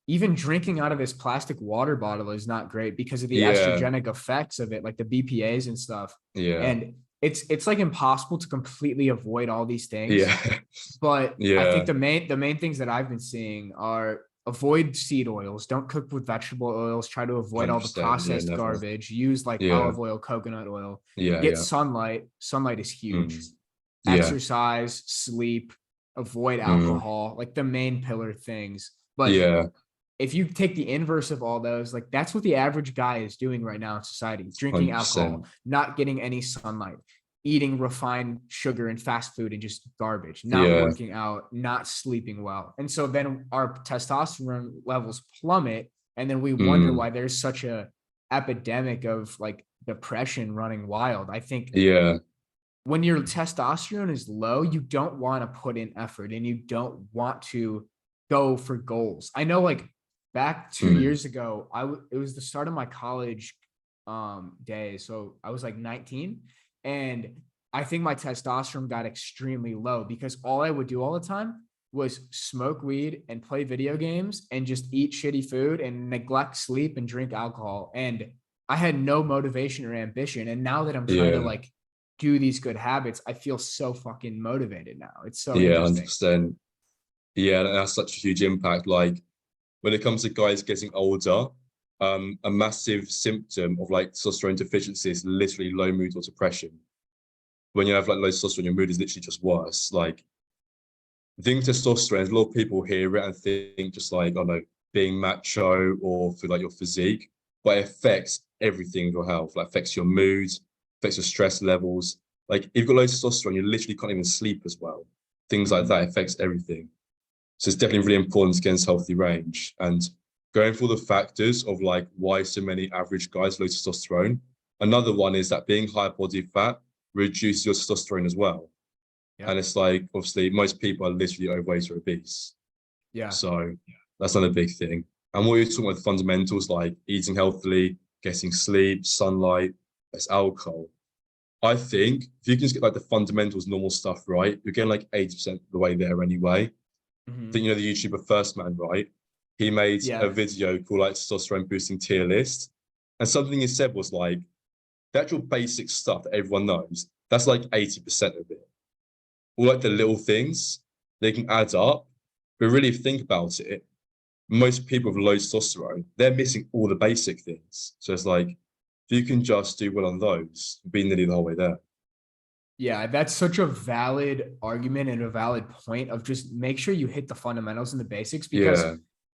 even drinking out of this plastic water bottle is not great because of the estrogenic effects of it, like the BPAs and stuff. Yeah. And it's like impossible to completely avoid all these things. Yeah. But I think the main things that I've been seeing are avoid seed oils, don't cook with vegetable oils, try to avoid all the processed garbage, use like olive oil, coconut oil, get sunlight. Sunlight is huge. Exercise, sleep, avoid alcohol, like the main pillar things. But if you take the inverse of all those, like that's what the average guy is doing right now in society, drinking 100%. alcohol, not getting any sunlight, eating refined sugar and fast food and just garbage, not working out, not sleeping well. And so then our testosterone levels plummet. And then we wonder why there's such a epidemic of like depression running wild. I think when your testosterone is low, you don't want to put in effort and you don't want to go for goals. I know like back 2 years ago, it was the start of my college days. So I was like 19. And I think my testosterone got extremely low because all I would do all the time was smoke weed and play video games and just eat shitty food and neglect sleep and drink alcohol. And I had no motivation or ambition. And now that I'm trying to like do these good habits, I feel so fucking motivated now. It's so interesting. 100%. Yeah, that's such a huge impact. Like when it comes to guys getting older, a massive symptom of like testosterone deficiency is literally low mood or depression. When you have like low testosterone, your mood is literally just worse. Like the thing with testosterone, a lot of people hear it and think just like, I don't know, being macho or for like your physique, but it affects everything in your health. Like affects your mood, affects your stress levels. Like if you've got low testosterone, you literally can't even sleep as well. Things like that affects everything. So it's definitely really important to get into healthy range. And going through the factors of like why so many average guys low testosterone. Another one is that being high body fat reduces your testosterone as well. And it's like, obviously, most people are literally overweight or obese. So that's another big thing. And what you're talking about, the fundamentals like eating healthily, getting sleep, sunlight, less alcohol. I think if you can just get like the fundamentals, normal stuff right, you're getting like 80% of the way there anyway. I think, you know, the YouTuber First Man, right? He made a Yeah. video called like Testosterone Boosting Tier List. And something he said was like, the actual basic stuff that everyone knows, that's like 80% of it. All like the little things, they can add up. But really, if you think about it, most people with low testosterone, they're missing all the basic things. So it's like, if you can just do well on those, be nearly the whole way there. Yeah, that's such a valid argument and a valid point of just make sure you hit the fundamentals and the basics because Yeah.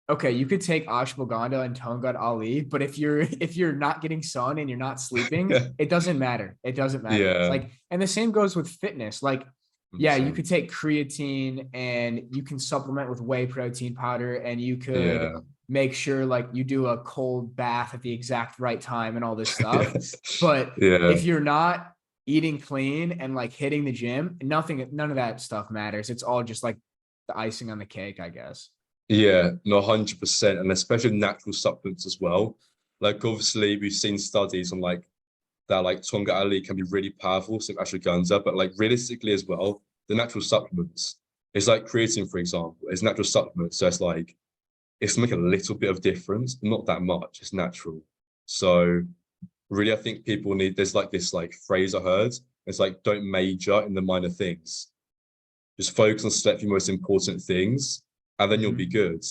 okay, you could take Ashwagandha and Tongat Ali, but if you're not getting sun and you're not sleeping, it doesn't matter. It doesn't matter. Yeah. Like, and the same goes with fitness. Like, yeah, you 100%. could take creatine and you can supplement with whey protein powder and you could Yeah. make sure like you do a cold bath at the exact right time and all this stuff. But Yeah. if you're not eating clean and like hitting the gym, none of that stuff matters. It's all just like the icing on the cake, I guess. Yeah, no, 100%. And especially natural supplements as well. Like obviously we've seen studies on like that like Tonga Ali can be really powerful, so ashwagandha, but like realistically as well, the natural supplements, it's like creatine, for example, it's natural supplements. So it's like it's make a little bit of difference, not that much, it's natural. So really I think people need there's like this like phrase I heard. It's like don't major in the minor things. Just focus on select the most important things, and then you'll be Mhm. good.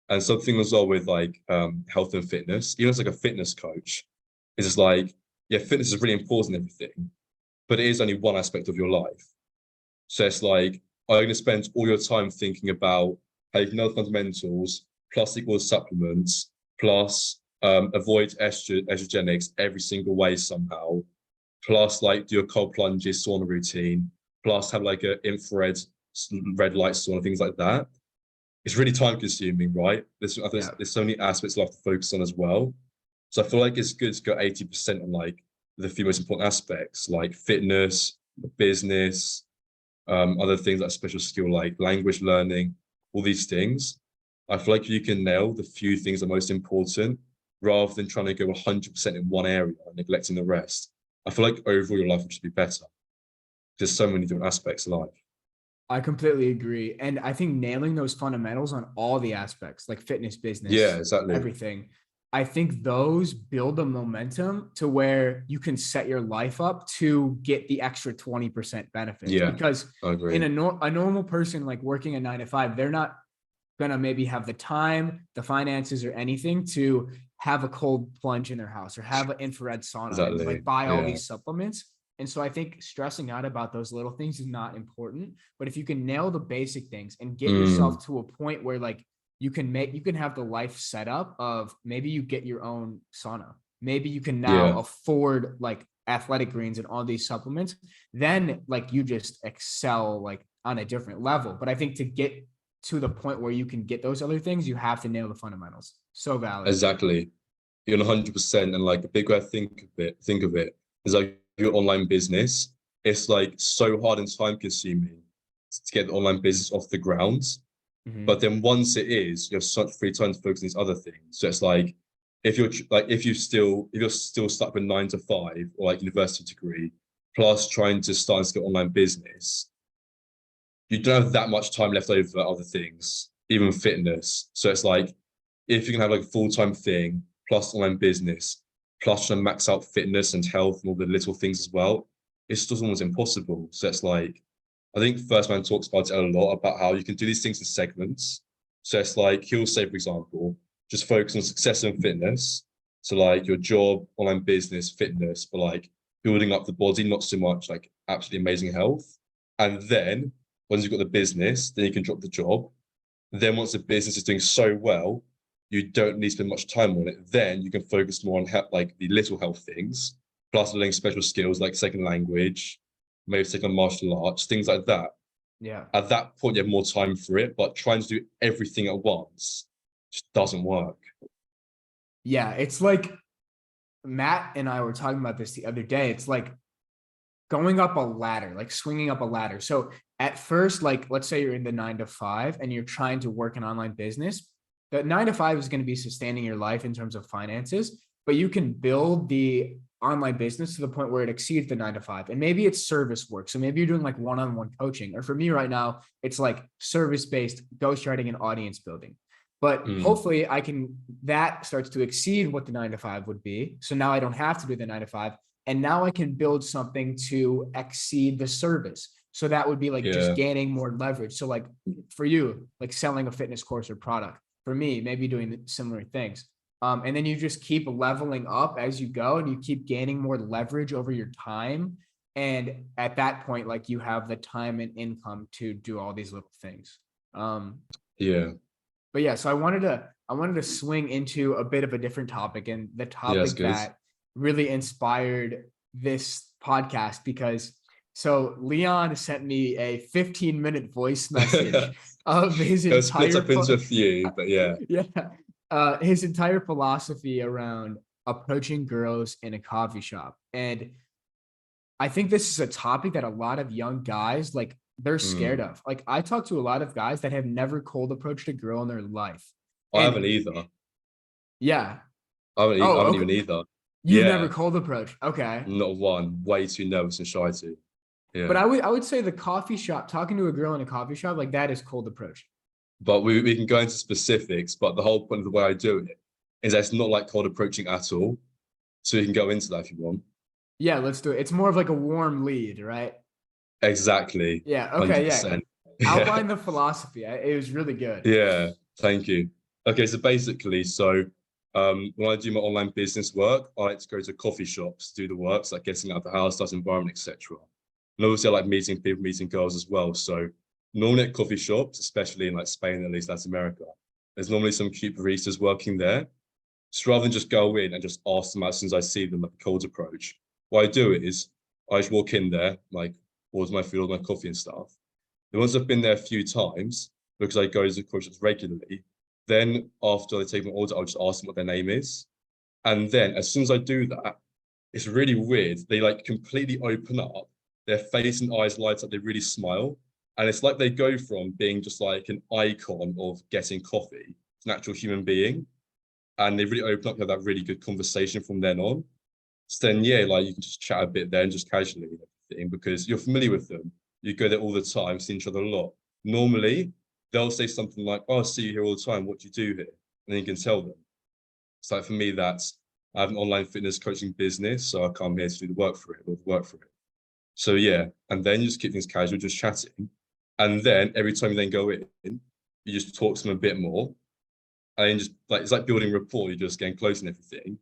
And something as well with like health and fitness, even as like a fitness coach, is just like, yeah, fitness is really important in everything, but it is only one aspect of your life. So it's like, are you going to spend all your time thinking about how you can know the fundamentals, plus equal supplements, plus avoid estrogenics every single way somehow, plus like do a cold plunges, sauna routine, plus have like an infrared red light sauna, things like that. It's really time consuming, right? Yeah. There's so many aspects I have to focus on as well. So I feel like it's good to go 80% on like the few most important aspects, like fitness, business, other things like special skill, like language learning, all these things. I feel like you can nail the few things that are most important rather than trying to go 100% in one area and neglecting the rest. I feel like overall your life would just be better. There's so many different aspects of life. I completely agree. And I think nailing those fundamentals on all the aspects, like fitness, Yeah, business, exactly. everything, I think those build a momentum to where you can set your life up to get the extra 20% benefits. Yeah, Because I in agree. a normal person, like working a 9 to 5, they're not going to maybe have the time, the finances, or anything to have a cold plunge in their house or have an infrared sauna and Exactly. like buy all Yeah. these supplements. And so I think stressing out about those little things is not important. But if you can nail the basic things and get Mm, yourself to a point where like you can have the life set up of maybe you get your own sauna. Maybe you can now yeah, afford like athletic greens and all these supplements, then like you just excel like on a different level. But I think to get to the point where you can get those other things, you have to nail the fundamentals. So valid. exactly. You're 100%. And like a big way I think of it is like your online business. It's like so hard and time consuming to get the online business off the ground. But Mhm. then once it is, you have such free time to focus on these other things. So it's like if you're still stuck with 9 to 5 or like university degree, plus trying to start and scale online business, you don't have that much time left over for other things, even fitness. So it's like if you can have like a full-time thing plus online business, plus trying to max out fitness and health and all the little things as well, it's just almost impossible. So it's like I think First Man talks about it a lot about how you can do these things in segments. So it's like he'll say, for example, just focus on success and fitness. So like your job, online business, fitness, but like building up the body, not so much like absolutely amazing health. And then once you've got the business, then you can drop the job. Then once the business is doing so well, you don't need to spend much time on it. Then you can focus more on like the little health things, plus learning special skills like second language, maybe taking on martial arts, things like that. Yeah. At that point, you have more time for it, but trying to do everything at once just doesn't work. Yeah. It's like Matt and I were talking about this the other day. It's like going up a ladder, like swinging up a ladder. So at first, like let's say you're in the 9 to 5 and you're trying to work an online business, the 9 to 5 is going to be sustaining your life in terms of finances, but you can build the online business to the point where it exceeds the 9 to 5. And maybe it's service work. So maybe you're doing like one-on-one coaching, or for me right now, it's like service-based ghostwriting and audience building. But hopefully that starts to exceed what the 9 to 5 would be. So now I don't have to do the 9 to 5. And now I can build something to exceed the service. So that would be like just gaining more leverage. So like for you, like selling a fitness course or product. For me, maybe doing similar things. And then you just keep leveling up as you go, and you keep gaining more leverage over your time. And at that point, like you have the time and income to do all these little things. But yeah, so I wanted to swing into a bit of a different topic, and the topic that really inspired this podcast, because so Leon sent me a 15-minute voice message of his entire split up into a few, but his entire philosophy around approaching girls in a coffee shop. And I think this is a topic that a lot of young guys, like, they're scared of. Like, I talk to a lot of guys that have never cold approached a girl in their life. I haven't either. Yeah. I haven't even either. You've never cold approached. Okay. Not one. Way too nervous and shy to. Yeah. But I would say the coffee shop, talking to a girl in a coffee shop, like, that is cold approach. But we can go into specifics, but the whole point of the way I do it is that it's not like cold approaching at all. So you can go into that if you want. Yeah, let's do it. It's more of like a warm lead, right? Exactly. Yeah. Okay. 100%. Yeah. Outline the philosophy. It was really good. Yeah. Thank you. Okay. So basically, when I do my online business work, I like to go to coffee shops to do the work, so like getting out of the house, that environment, etc. And obviously, I like meeting people, meeting girls as well. So normally at coffee shops, especially in like Spain, at least Latin America, there's normally some cute baristas working there. So rather than just go in and just ask them out as soon as I see them, like a cold approach, what I do is I just walk in there, like order my food, order my coffee and stuff. And once I've been there a few times, because I go to the coffee shops regularly, then after I take my order, I'll just ask them what their name is. And then as soon as I do that, it's really weird. They like completely open up, their face and eyes light up, they really smile. And it's like they go from being just like an icon of getting coffee to an actual human being. And they really open up, have that really good conversation from then on. So then, like you can just chat a bit there and just casually and everything, because you're familiar with them. You go there all the time, see each other a lot. Normally, they'll say something like, "Oh, I see you here all the time. What do you do here?" And then you can tell them. So for me, I have an online fitness coaching business, so I come here to do the work for it, So and then you just keep things casual, just chatting. And then every time you then go in, you just talk to them a bit more. And then just like, it's like building rapport, you're just getting close and everything.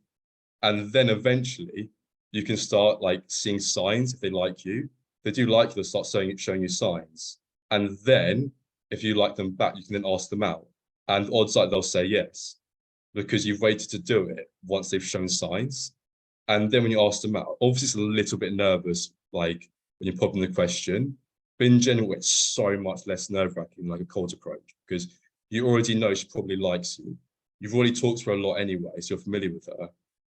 And then eventually you can start like seeing signs if they like you. If they do like you, they'll start showing you signs. And then if you like them back, you can then ask them out. And odds are they'll say yes, because you've waited to do it once they've shown signs. And then when you ask them out, obviously it's a little bit nervous, like when you pop in the question, but in general, it's so much less nerve-wracking, like a cold approach, because you already know she probably likes you. You've already talked to her a lot anyway, so you're familiar with her.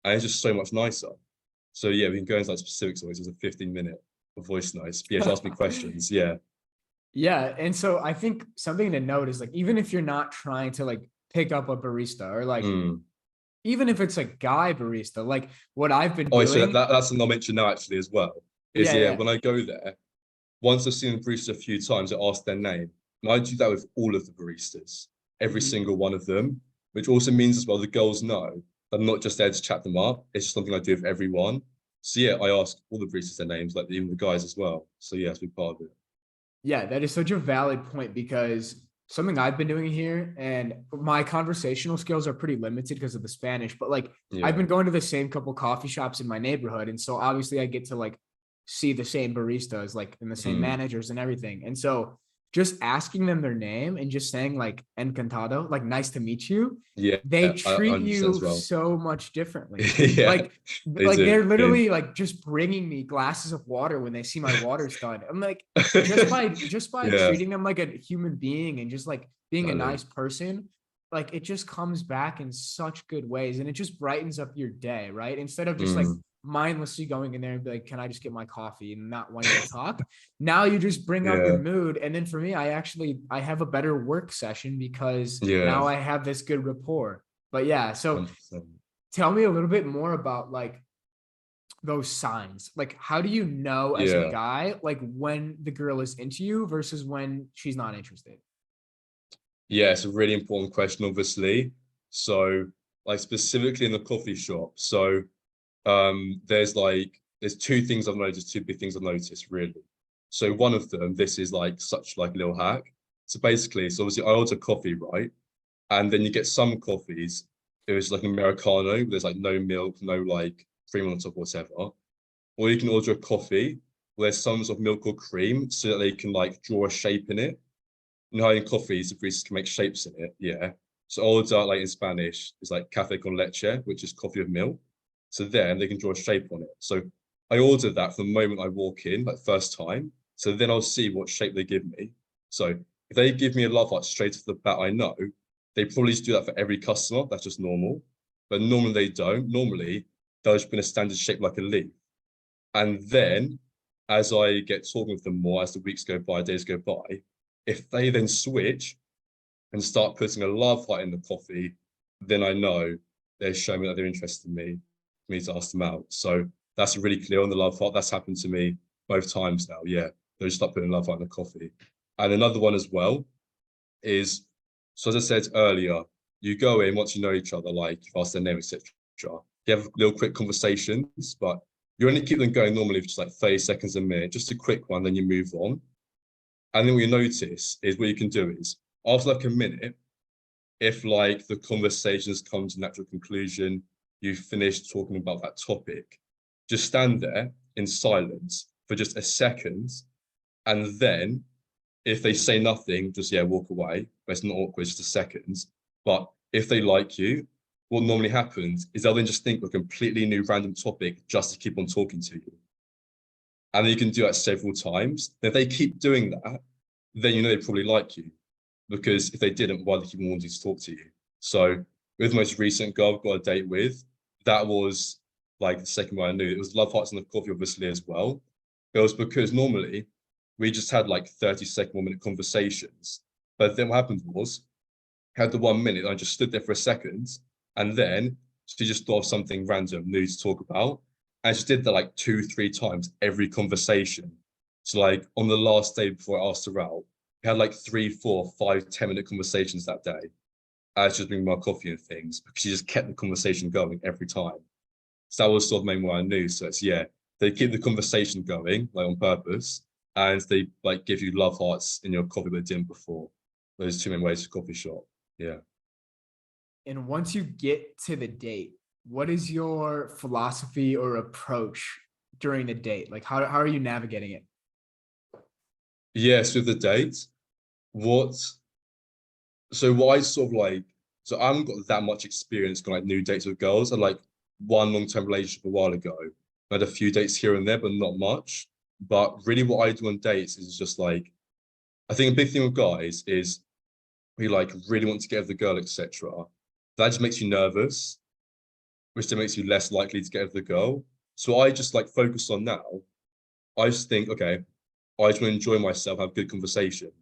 And it's just so much nicer. So we can go into like specifics. Always, there's a 15-minute voice notes. But ask me questions. Yeah. And so I think something to note is like, even if you're not trying to like pick up a barista, or like even if it's a guy barista, like what I've been doing. So that's something I'll mention now actually as well. Is when I go there, once I've seen the barista a few times, I ask their name. And I do that with all of the baristas, every single one of them, which also means as well the girls know I'm not just there to chat them up. It's just something I do with everyone. So I ask all the baristas their names, like even the guys as well. So it's a big part of it. Yeah, that is such a valid point, because something I've been doing here, and my conversational skills are pretty limited because of the Spanish, but like I've been going to the same couple coffee shops in my neighborhood. And so obviously I get to like see the same baristas, like, and the same managers and everything. And so just asking them their name and just saying like encantado, like nice to meet you. They treat you so much differently. Like they're literally like just bringing me glasses of water when they see my water's done. I'm like, just by treating them like a human being and just like being a nice person, like it just comes back in such good ways, and it just brightens up your day, right? Instead of just like mindlessly going in there and be like, can I just get my coffee, and not wanting to talk. Now you just bring up your mood. And then for me, I have a better work session because now I have this good rapport. But so 100%. Tell me a little bit more about like those signs? Like, how do you know as a Yeah. guy, like when the girl is into you versus when she's not interested? Yeah, it's a really important question, obviously. So, like specifically in the coffee shop. So, there's two things I've noticed, two big things I've noticed, really. So one of them, this is like such like a little hack. So basically, so obviously I order coffee, right? And then you get some coffees, it was like Americano, there's like no milk, no like cream on top, whatever. Or you can order a coffee where there's some sort of milk or cream so that they can like draw a shape in it. You know how in coffees, the baristas can make shapes in it. Yeah. So order like in Spanish is like café con leche, which is coffee with milk. So then they can draw a shape on it. So I ordered that from the moment I walk in, like first time. So then I'll see what shape they give me. So if they give me a love heart straight off the bat, I know they probably just do that for every customer. That's just normal. But normally they don't. Normally they'll just put a standard shape like a leaf. And then as I get talking with them more, as the weeks go by, days go by, if they then switch and start putting a love heart in the coffee, then I know they're showing me that they're interested in me, for me to ask them out. So that's really clear on the love heart. That's happened to me both times now. Yeah, they just start putting love heart in the coffee. And another one as well is, so as I said earlier, you go in once you know each other, like you ask their name, etc. You have little quick conversations, but you only keep them going normally for just like 30 seconds a minute, just a quick one, then you move on. And then what you notice is what you can do is after like a minute, if like the conversations come to natural conclusion, you've finished talking about that topic, just stand there in silence for just a second. And then if they say nothing, just yeah, walk away. But it's not awkward, just a second. But if they like you, what normally happens is they'll then just think of a completely new random topic just to keep on talking to you. And then you can do that several times. If they keep doing that, then you know they probably like you. Because if they didn't, why would they keep wanting to talk to you? So with the most recent girl I've got a date with, that was like the second one I knew. It was love hearts and the coffee, obviously, as well. But it was because normally we just had like 30-second, 1 minute conversations. But then what happened was, I had the 1 minute, I just stood there for a second, and then she just thought of something random new to talk about. And she did that like two, three times every conversation. So like on the last day before I asked her out, we had like 3, 4, 5, 10 minute conversations that day. As she was bringing my coffee and things because she just kept the conversation going every time. So that was sort of the main one I knew. So it's yeah, they keep the conversation going like on purpose, and they like give you love hearts in your coffee but didn't before. Those two main ways to coffee shop. Yeah. And once you get to the date, what is your philosophy or approach during the date? Like, how are you navigating it? Yes, with the date, what what I sort of like, so I haven't got that much experience on like new dates with girls. I like one long-term relationship a while ago. I had a few dates here and there, but not much. But really what I do on dates is just like, I think a big thing with guys is we like really want to get with the girl, etc. That just makes you nervous, which then makes you less likely to get with the girl. So I just like focus on now. I just think, okay, I just want to enjoy myself, have good conversation.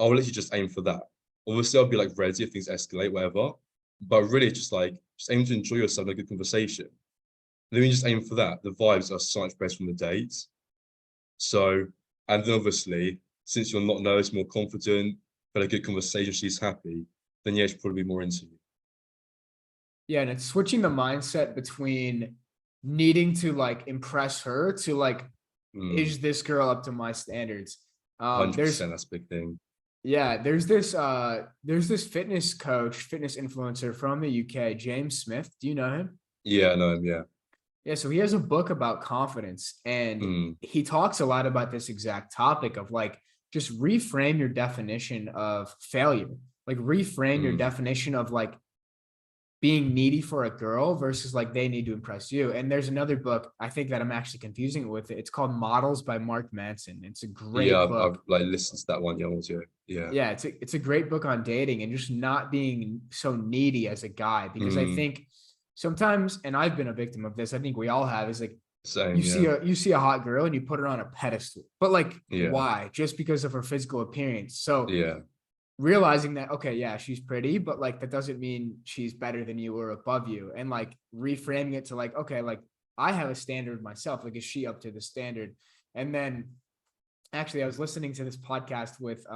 I'll literally just aim for that. Obviously, I'll be like ready if things escalate, whatever. But really, just aim to enjoy yourself, have a good conversation. Then you just aim for that. The vibes are so much better from the dates. So, and then obviously, since you're not nervous, more confident, had a good conversation, she's happy, then yeah, she'll probably be more into you. Yeah, and it's switching the mindset between needing to like impress her to like, Mm, is this girl up to my standards? There's 100%, that's a big thing. yeah, there's this fitness coach, fitness influencer from the UK, James Smith. Do you know him? Yeah, I know him, yeah. Yeah, so he has a book about confidence and Mm, he talks a lot about this exact topic of like just reframe your definition of failure. Like reframe your mm. definition of like being needy for a girl versus like they need to impress you. And there's another book I think that I'm actually confusing it with it. It's called Models by Mark Manson. It's a Yeah, great I've book. like listened to that one, yeah, also. Yeah. Yeah, it's a great book on dating and just not being so needy as a guy because I Mm, think sometimes, and I've been a victim of this, I think we all have, is like same, yeah. you see a hot girl and you put her on a pedestal. But like Yeah, why? Just because of her physical appearance. So yeah. realizing that okay, yeah, she's pretty, but like that doesn't mean she's better than you or above you. And like reframing it to like, okay, like I have a standard myself. Like, is she up to the standard? And then actually I was listening to this podcast with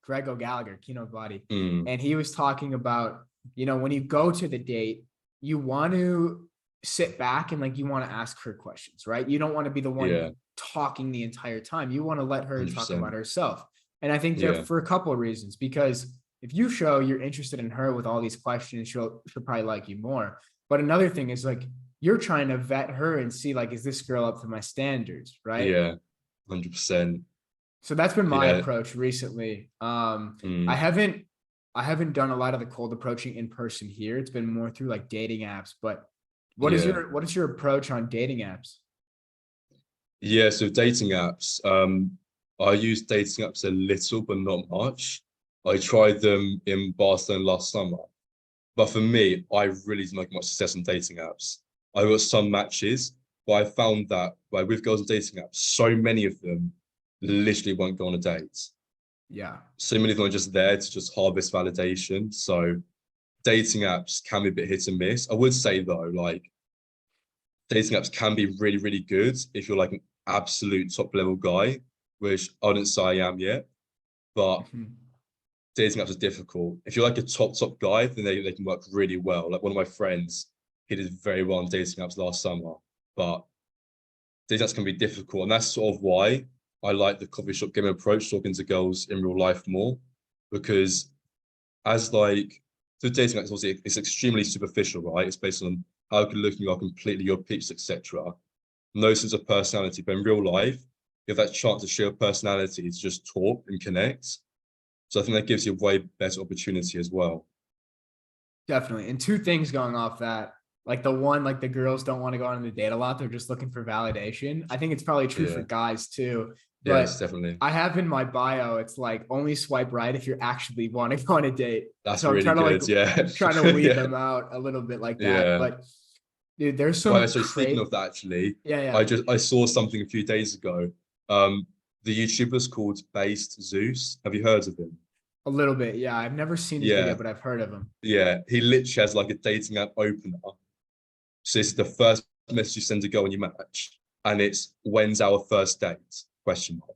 Greg O'Gallagher, Keynote Body, Mm, and he was talking about, when you go to the date, you want to sit back and like you want to ask her questions, right? You don't want to be the one yeah, talking the entire time. You want to let her talk 100%. about herself. And I think there Yeah, for a couple of reasons, because if you show you're interested in her with all these questions, she'll probably like you more. But another thing is like you're trying to vet her and see like, is this girl up to my standards, right? yeah, 100%. So that's been my Yeah. approach recently. I Mm, haven't I haven't done a lot of the cold approaching in person here. It's been more through like dating apps. But yeah. what is your approach on dating apps? Yeah, so dating apps. I use dating apps a little, but not much. I tried them in Barcelona last summer. But for me, I really didn't make much success on dating apps. I got some matches, but I found that like, with girls on dating apps, so many of them literally won't go on a date. Yeah, So many of them are just there to just harvest validation. So dating apps can be a bit hit and miss. I would say though, like dating apps can be really, really good if you're like an absolute top level guy, which I wouldn't say I am yet. But mhm. dating apps are difficult. If you're like a top guy, then they can work really well. Like one of my friends, he did very well on dating apps last summer, but dating apps can be difficult, and that's sort of why I like the coffee shop game approach, talking to girls in real life more, because as like the dating apps, obviously it's extremely superficial, right? It's based on how good looking you are, completely your pitch, etc. No sense of personality, but in real life, you have that chance to show your personality to just talk and connect. So I think that gives you a way better opportunity as well. Definitely. And two things going off that. Like the one, like the girls don't want to go on the date a lot. They're just looking for validation. I think it's probably true for Yeah. guys too. Yes, But definitely. I have in my bio, it's like only swipe right if you're actually wanting to go on a date. That's So I'm really trying to like good. Yeah. trying to weed Yeah. them out a little bit like that. Yeah. But dude, there's Well, some so speaking crate. of that, actually, Yeah, yeah. I saw something a few days ago. The YouTuber's called Based Zeus. Have you heard of him? A little bit. Yeah. I've never seen his video, Yeah. but I've heard of him. Yeah. He literally has like a dating app opener. So it's the first message you send to go on your match, and it's when's our first date? Question mark.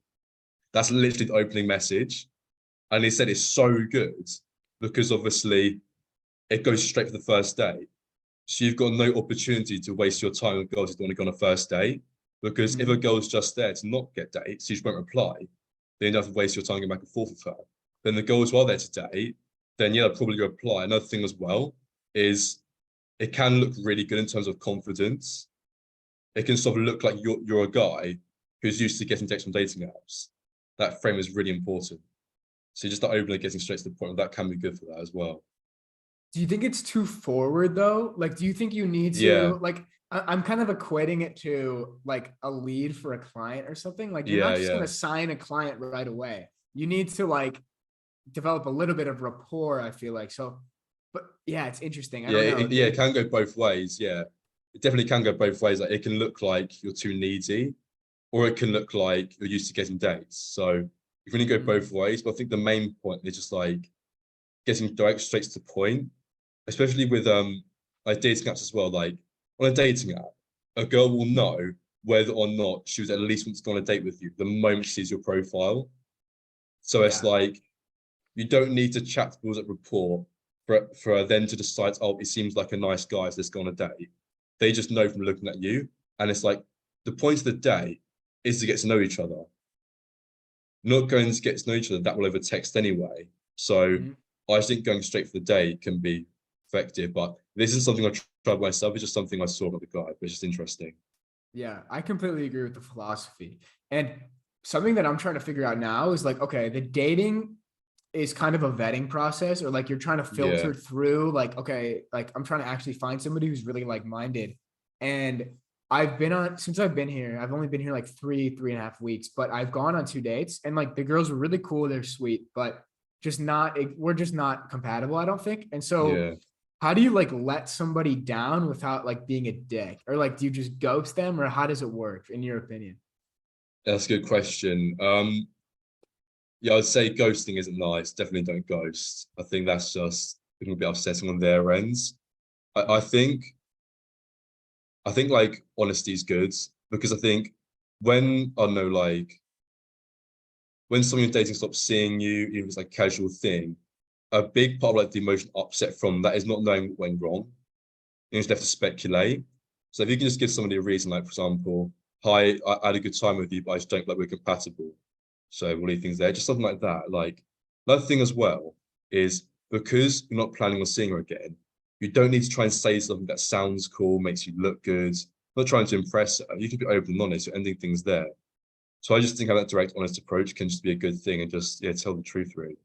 That's literally the opening message. And he said it's so good because obviously it goes straight for the first date. So you've got no opportunity to waste your time with girls who don't want to go on a first date. Because if a Mhm. girl's just there to not get dates, she just won't reply, then you don't have to waste your time going back and forth with her. Then the girls who are there to date, then yeah, they'll probably reply. Another thing as well is it can look really good in terms of confidence. It can sort of look like you're a guy who's used to getting texts from dating apps. That frame is really important. So just the opener getting straight to the point, that can be good for that as well. Do you think it's too forward though? Like, do you think you need Yeah, to like? I'm kind of equating it to like a lead for a client or something. Like, you're not yeah, just going yeah. to sign a client right away. You need to like develop a little bit of rapport. I feel like so, but yeah, it's interesting. I Yeah, don't know. yeah, it can go both ways. Yeah, it definitely can go both ways. Like it can look like you're too needy, or it can look like you're used to getting dates. So you can only go both Mhm. ways. But I think the main point is just like getting direct, straight to the point, especially with like dating apps as well. Like on a dating app, a girl will know whether or not she was at least wants to go on a date with you the moment she sees your profile. So it's Yeah, like you don't need to chat to build up rapport for them to decide, oh, he seems like a nice guy, so let's go on a date. They just know from looking at you. And it's like the point of the date is to get to know each other. Not going to get to know each other that will over text anyway. So Mhm. I think going straight for the date can be effective. But this isn't something I tried myself, it's just something I saw about the guy, but it's just interesting. Yeah, I completely agree with the philosophy. And something that I'm trying to figure out now is like, okay, the dating is kind of a vetting process, or like you're trying to Yeah. filter through like, okay, like I'm trying to actually find somebody who's really like-minded. And I've been on since I've been here, I've only been here like 3.5 weeks, but I've gone on 2 dates and like the girls were really cool, they're sweet, but just not we're just not compatible, I don't think. And so Yeah. how do you like let somebody down without like being a dick? Or like do you just ghost them, or how does it work in your opinion? That's a good question. Yeah, I'd say ghosting isn't nice. Definitely don't ghost. I think that's just a little bit upsetting on their ends. I think I think like honesty is good because I think when I don't know like when someone you're dating stops seeing you, even if it's like a casual thing, a big part of like the emotion upset from that is not knowing what went wrong. You just have to speculate. So if you can just give somebody a reason, like for example, hi, I had a good time with you, but I just don't like we're compatible. So we'll leave things there. Just something like that. Like another thing as well is because you're not planning on seeing her again, you don't need to try and say something that sounds cool, makes you look good. Not trying to impress her. You can be open and honest. You're ending things there. So I just think how that direct, honest approach can just be a good thing and just tell the truth really.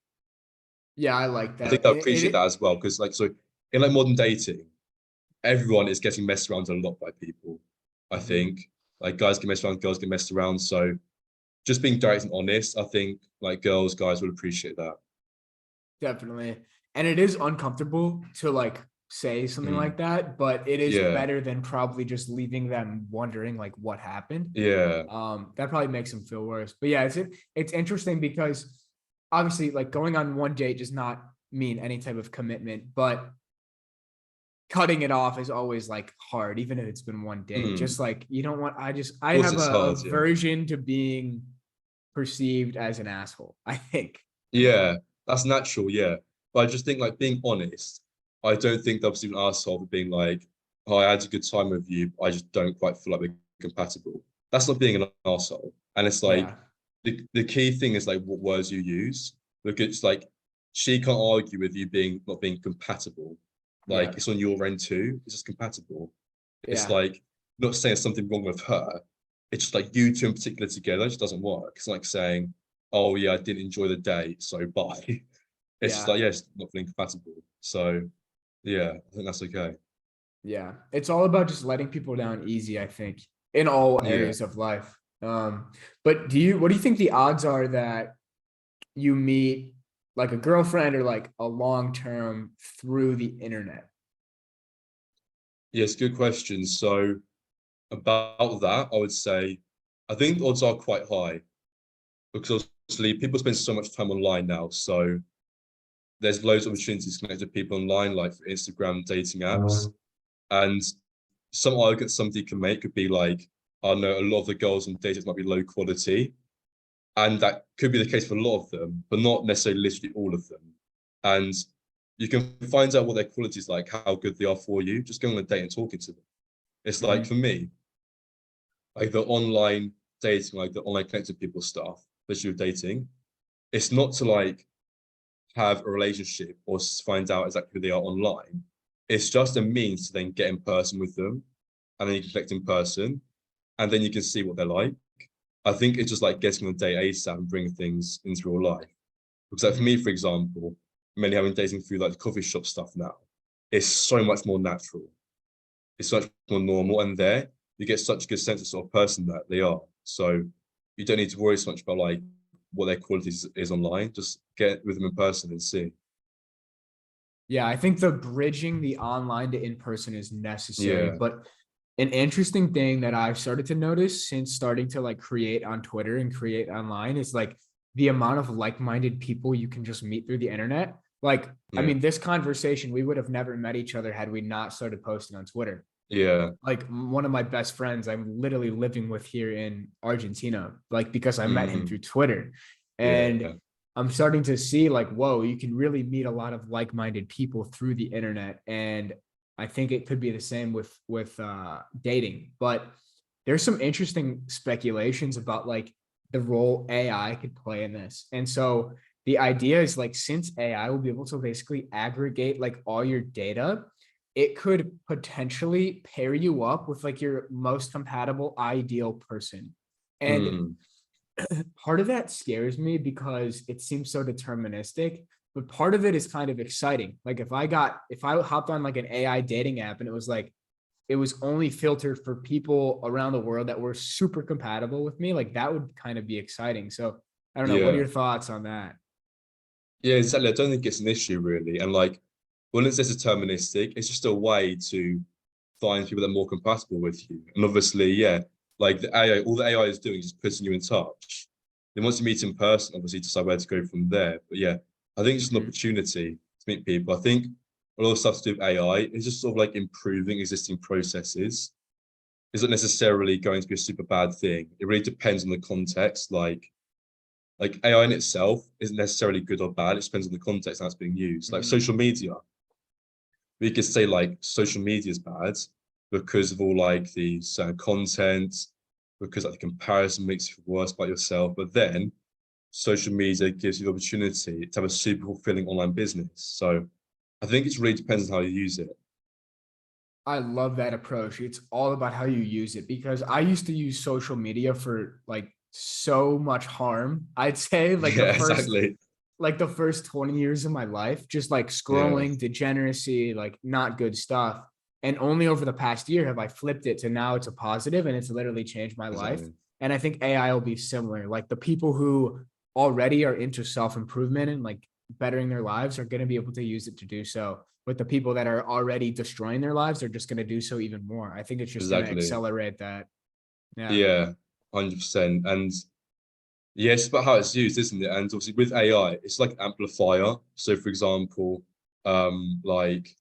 Yeah, I like I think that. I appreciate that as well because like so in like modern dating, everyone is getting messed around a lot by people. I Mhm. think like guys get messed around, girls get messed around. So just being direct and honest, I think like girls, guys would appreciate that. Definitely. And it is uncomfortable to like say something like Mm. that, but it is Yeah, better than probably just leaving them wondering like what happened. yeah, That probably makes them feel worse. But yeah, it's interesting because obviously like going on one date does not mean any type of commitment, but cutting it off is always like hard, even if it's been one date. mm. Just like you don't want Of I course have it's a hard. Yeah, aversion to being perceived as an asshole, I think. yeah, that's natural. Yeah, but I just think like being honest. I don't think they'll be an asshole for being like, "Oh, I had a good time with you. I just don't quite feel like we're compatible." That's not being an asshole. And it's like Yeah. the key thing is like what words you use because it's like she can't argue with you being not being compatible. Yeah. Like it's on your end too. It's just compatible. It's Yeah. like not saying something wrong with her. It's just like you two in particular together just doesn't work. It's like saying, "Oh yeah, I didn't enjoy the date, so bye." It's just Yeah. like yeah, it's not feeling compatible. So yeah, I think that's okay. Yeah. It's all about just letting people down easy, I think, in all Yeah. areas of life. But what do you think the odds are that you meet like a girlfriend or like a long term through the internet? Yes, good question. So about that, I would say I think the odds are quite high because obviously people spend so much time online now. So there's loads of opportunities to connect with people online, like for Instagram dating apps. And some argument somebody can make could be like, I know a lot of the girls on dating might be low quality. And that could be the case for a lot of them, but not necessarily literally all of them. And you can find out what their quality is like, how good they are for you, just going on a date and talking to them. It's like for Mhm. me, like the online dating, like the online connected people stuff that you're dating, it's not to like have a relationship or find out exactly who they are online. It's just a means to then get in person with them, and then you can connect in person, and then you can see what they're like. I think it's just like getting on a date ASAP and bringing things into real life. Because like for me, Mhm. for example, mainly having dating through like the coffee shop stuff now, it's so much more natural. It's so much more normal, and there you get such a good sense of sort of person that they are. So you don't need to worry so much about like what their qualities is online. Just get with them in person and see. Yeah, I think the bridging the online to in person is necessary. Yeah. But an interesting thing that I've started to notice since starting to like create on Twitter and create online is like the amount of like-minded people you can just meet through the internet. Like, I Yeah. mean, this conversation, we would have never met each other had we not started posting on Twitter. Yeah. Like one of my best friends I'm literally living with here in Argentina, like because I met him through Mm. Twitter. And Yeah. I'm starting to see like, whoa, you can really meet a lot of like-minded people through the internet. And I think it could be the same with dating. But there's some interesting speculations about like the role AI could play in this. And so the idea is like since AI will be able to basically aggregate like all your data, it could potentially pair you up with like your most compatible ideal person. And Mm. part of that scares me because it seems so deterministic, but part of it is kind of exciting. Like if I hopped on like an AI dating app and it was like it was only filtered for people around the world that were super compatible with me, like that would kind of be exciting. So I don't know. What are Yeah. your thoughts on that? Yeah, exactly. I don't think it's an issue really. And like when it's this deterministic, it's just a way to find people that are more compatible with you. And obviously, yeah, like the AI, all the AI is doing is just putting you in touch. Then once you meet in person, obviously decide where to go from there. But yeah, I think it's just an Mhm. opportunity to meet people. I think a lot of stuff to do with AI is just sort of like improving existing processes. isn't necessarily going to be a super bad thing. It really depends on the context. Like AI in itself isn't necessarily good or bad. It depends on the context and how it's being used. Like social media, we could say like social media is bad because of all like the certain content, because like the comparison makes you feel worse about yourself. But then social media gives you the opportunity to have a super fulfilling online business. So I think it really depends on how you use it. I love that approach. It's all about how you use it, because I used to use social media for like so much harm. I'd say Yeah, exactly. like the first 20 years of my life, just like Yeah, scrolling, degeneracy, like not good stuff. And only over the past year have I flipped it to now it's a positive, and it's literally changed my life. exactly. And I think AI will be similar. Like the people who already are into self-improvement and like bettering their lives are going to be able to use it to do so. But the people that are already destroying their lives are just going to do so even more. I think it's just going to Exactly. accelerate that. Yeah. Yeah, 100%. And yes, but how it's used, isn't it? And obviously with AI, it's like amplifier. So for example, like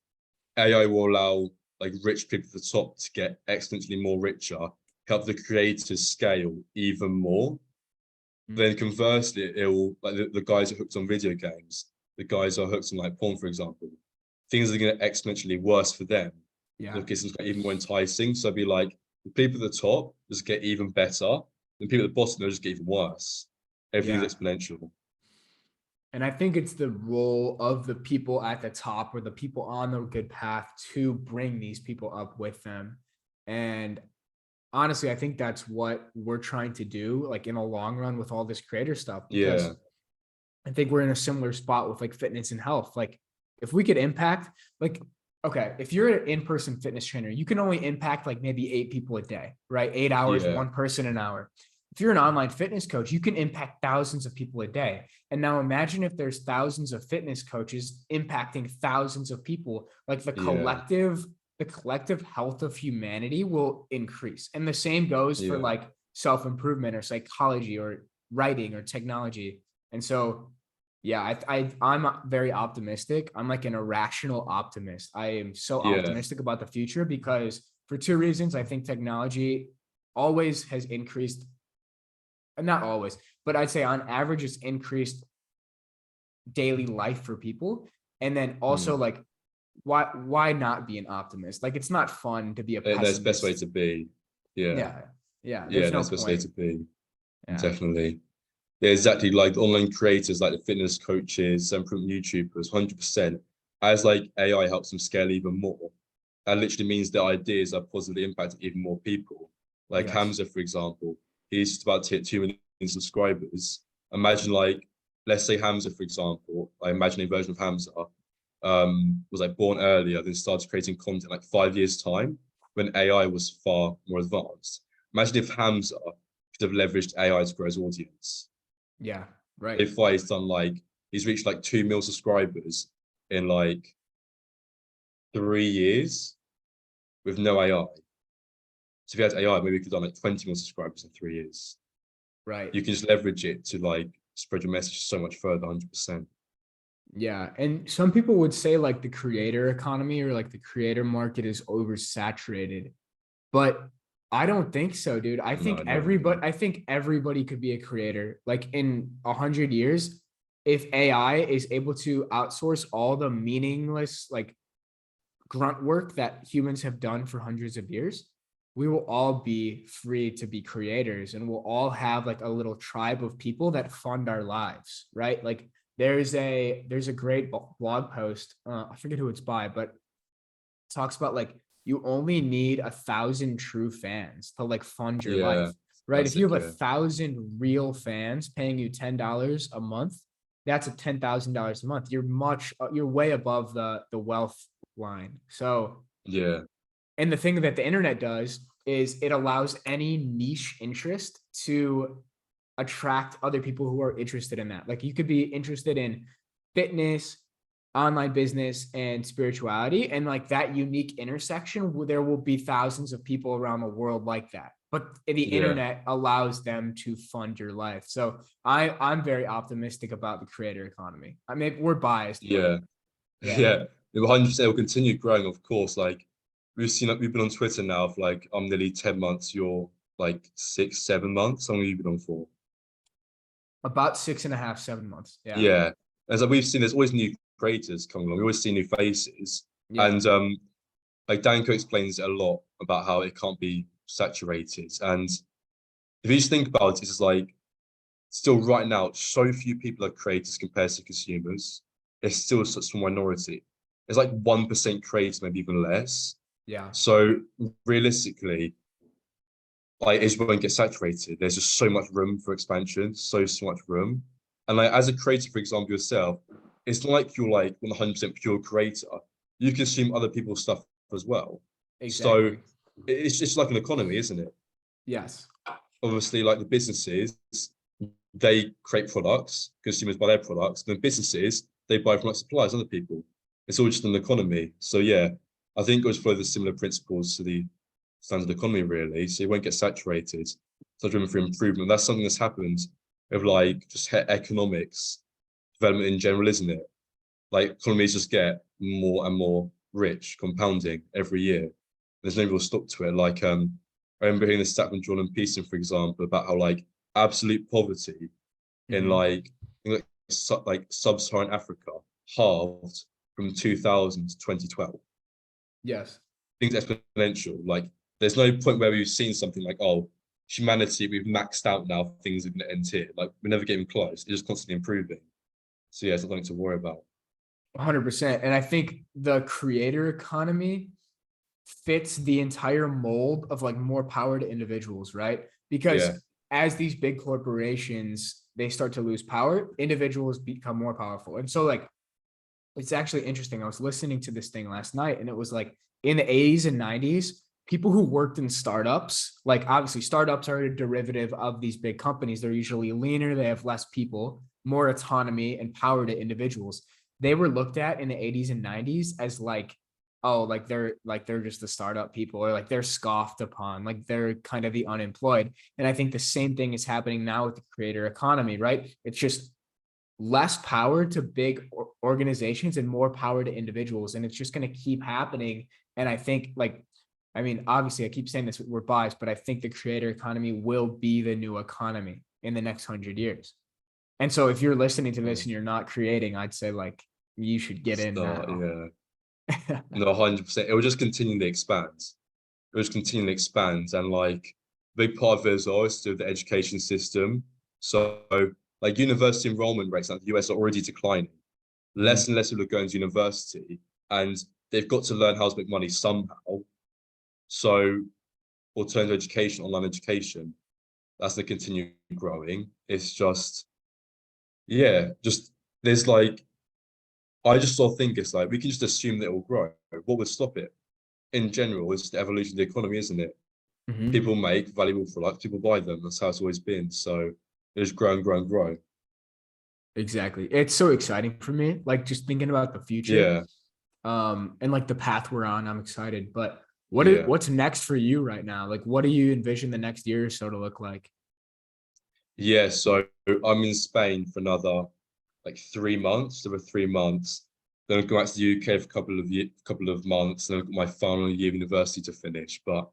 AI will allow like rich people at the top to get exponentially more richer, help the creators scale even more. Mm. Then conversely, it will like the guys are hooked on video games, the guys are hooked on like porn, for example. Things are going to get exponentially worse for them. Yeah. Look, it's even more enticing. So I'd be like, the people at the top just get even better, and people at the bottom they'll just get even worse. Yeah. Everything's exponential. And I think it's the role of the people at the top or the people on the good path to bring these people up with them. And honestly, I think that's what we're trying to do, like in the long run with all this creator stuff, because Yeah, I think we're in a similar spot with like fitness and health. Like if we could impact, like, okay, if you're an in-person fitness trainer, you can only impact like maybe 8 people a day, right? 8 hours, yeah, one person an hour. If you're an online fitness coach, you can impact thousands of people a day. And now imagine if there's thousands of fitness coaches impacting thousands of people, like yeah, the collective health of humanity will increase. And the same goes for yeah, like self-improvement or psychology or writing or technology. And so yeah, I'm very optimistic. I'm like an irrational optimist. I am so yeah. optimistic about the future because for two reasons. I think technology always has increased, not always, but I'd say on average it's increased daily life for people. And then also Hmm. like why not be an optimist? Like it's not fun to be a There's best way pessimist. to be. Yeah, Yeah. Yeah, yeah. there's no There's best way point. to be. Yeah. Definitely. Yeah, exactly. Like online creators, like the fitness coaches, and from YouTubers, 100%. As like AI helps them scale even more, that literally means their ideas are positively impacting even more people. Like Yes. Hamza, for example, he's just about to hit 2 million subscribers. Imagine like, let's say Hamza, for example, I imagine a version of Hamza was like born earlier, then started creating content like 5 years time when AI was far more advanced. Imagine if Hamza could have leveraged AI to grow his audience. Yeah. Right. So far, he's reached like 2 million subscribers in like 3 years with no AI. So if he had AI, maybe he could have done like 20 million subscribers in 3 years. Right. You can just leverage it to like spread your message so much further, 100%. Yeah. And some people would say like the creator economy or like the creator market is oversaturated, but I don't think so, dude. No, not at all. I think everybody could be a creator. Like in 100 years, if AI is able to outsource all the meaningless like grunt work that humans have done for hundreds of years, we will all be free to be creators and we'll all have like a little tribe of people that fund our lives, right? Like there's a great blog post, I forget who it's by, but it talks about like you only need 1,000 true fans to like fund your Yeah, life, right? If you classic. have a Yeah, thousand real fans paying you $10 a month, that's a $10,000 a month. You're way above the wealth line. So, yeah, and the thing that the internet does is it allows any niche interest to attract other people who are interested in that. Like you could be interested in fitness, online business, and spirituality. And like that unique intersection, there will be thousands of people around the world like that. But the yeah, internet allows them to fund your life. So I'm very optimistic about the creator economy. I mean, we're biased, but yeah, yeah, yeah. 100%. It will continue growing, of course. Like we've been on Twitter now for like I'm nearly 10 months. You're like 6, 7 months. How long have you been on for? About 6.5, 7 months. Yeah. Yeah. As like we've seen, there's always new creators coming along. We always see new faces. Yeah. And like Danko explains it a lot about how it can't be saturated. And if you just think about it, it's like still right now, so few people are creators compared to consumers. It's still such a small minority. It's like 1% creators, maybe even less. Yeah. So realistically, like it won't get saturated. There's just so much room for expansion, so much room. And like as a creator, for example, yourself, it's not like you're like 100% pure creator. You consume other people's stuff as well. So Exactly. it's just like an economy, isn't it? Yes. Obviously, like the businesses, they create products, consumers buy their products, and then businesses, they buy from like suppliers, other people. It's all just an economy. So yeah, I think it was follow the similar principles to the standard economy, really. So you won't get saturated. So room for improvement. That's something that's happened with like just economics development in general, isn't it? Like economies just get more and more rich, compounding every year. There's no real stop to it. Like I remember hearing the stat from Jordan Peterson, for example, about how like absolute poverty Mhm. in like sub-Saharan Africa halved from 2000 to 2012. Yes. Things exponential. Like there's no point where we've seen something like, oh, humanity, we've maxed out now, things are going to end here. Like we're never getting close. It's just constantly improving. So yeah, it's nothing to worry about. 100%. And I think the creator economy fits the entire mold of like more power to individuals, right? Yeah, Because as these big corporations they start to lose power, individuals become more powerful. And so like it's actually interesting. I was listening to this thing last night and it was like in the 80s and 90s, people who worked in startups, like obviously startups are a derivative of these big companies. They're usually leaner, they have less people, more autonomy and power to individuals. They were looked at in the 80s and 90s as like, oh, like they're just the startup people, or like they're scoffed upon, like they're kind of the unemployed. And I think the same thing is happening now with the creator economy, right? It's just less power to big organizations and more power to individuals, and it's just going to keep happening. And I think like, I mean, obviously I keep saying this, we're biased, but I think the creator economy will be the new economy in the next 100 years. And so if you're listening to this and you're not creating, I'd say like you should get in start. now. Yeah, no, 100%. It will just continually expand. It will just continually expand, and like a big part of it as well is to the education system. So like university enrollment rates in the US are already declining. Mhm. Less and less people are going to university, and they've got to learn how to make money somehow. So alternative education, online education, that's going to continue growing. It's just, yeah, just there's like, I just sort of think it's like we can just assume that it will grow. What would stop it? In general, it's the evolution of the economy, isn't it? Mhm. People make valuable products, people buy them. That's how it's always been. So it just grow and grow and grow. Exactly. It's so exciting for me, like just thinking about the future, Yeah, and like the path we're on. I'm excited. But yeah. what's next for you right now? Like what do you envision the next year or so to look like? Yeah, so I'm in Spain for another like 3 months, over 3 months. Then I'll go back to the UK for couple of months, and I've got my final year of university to finish. But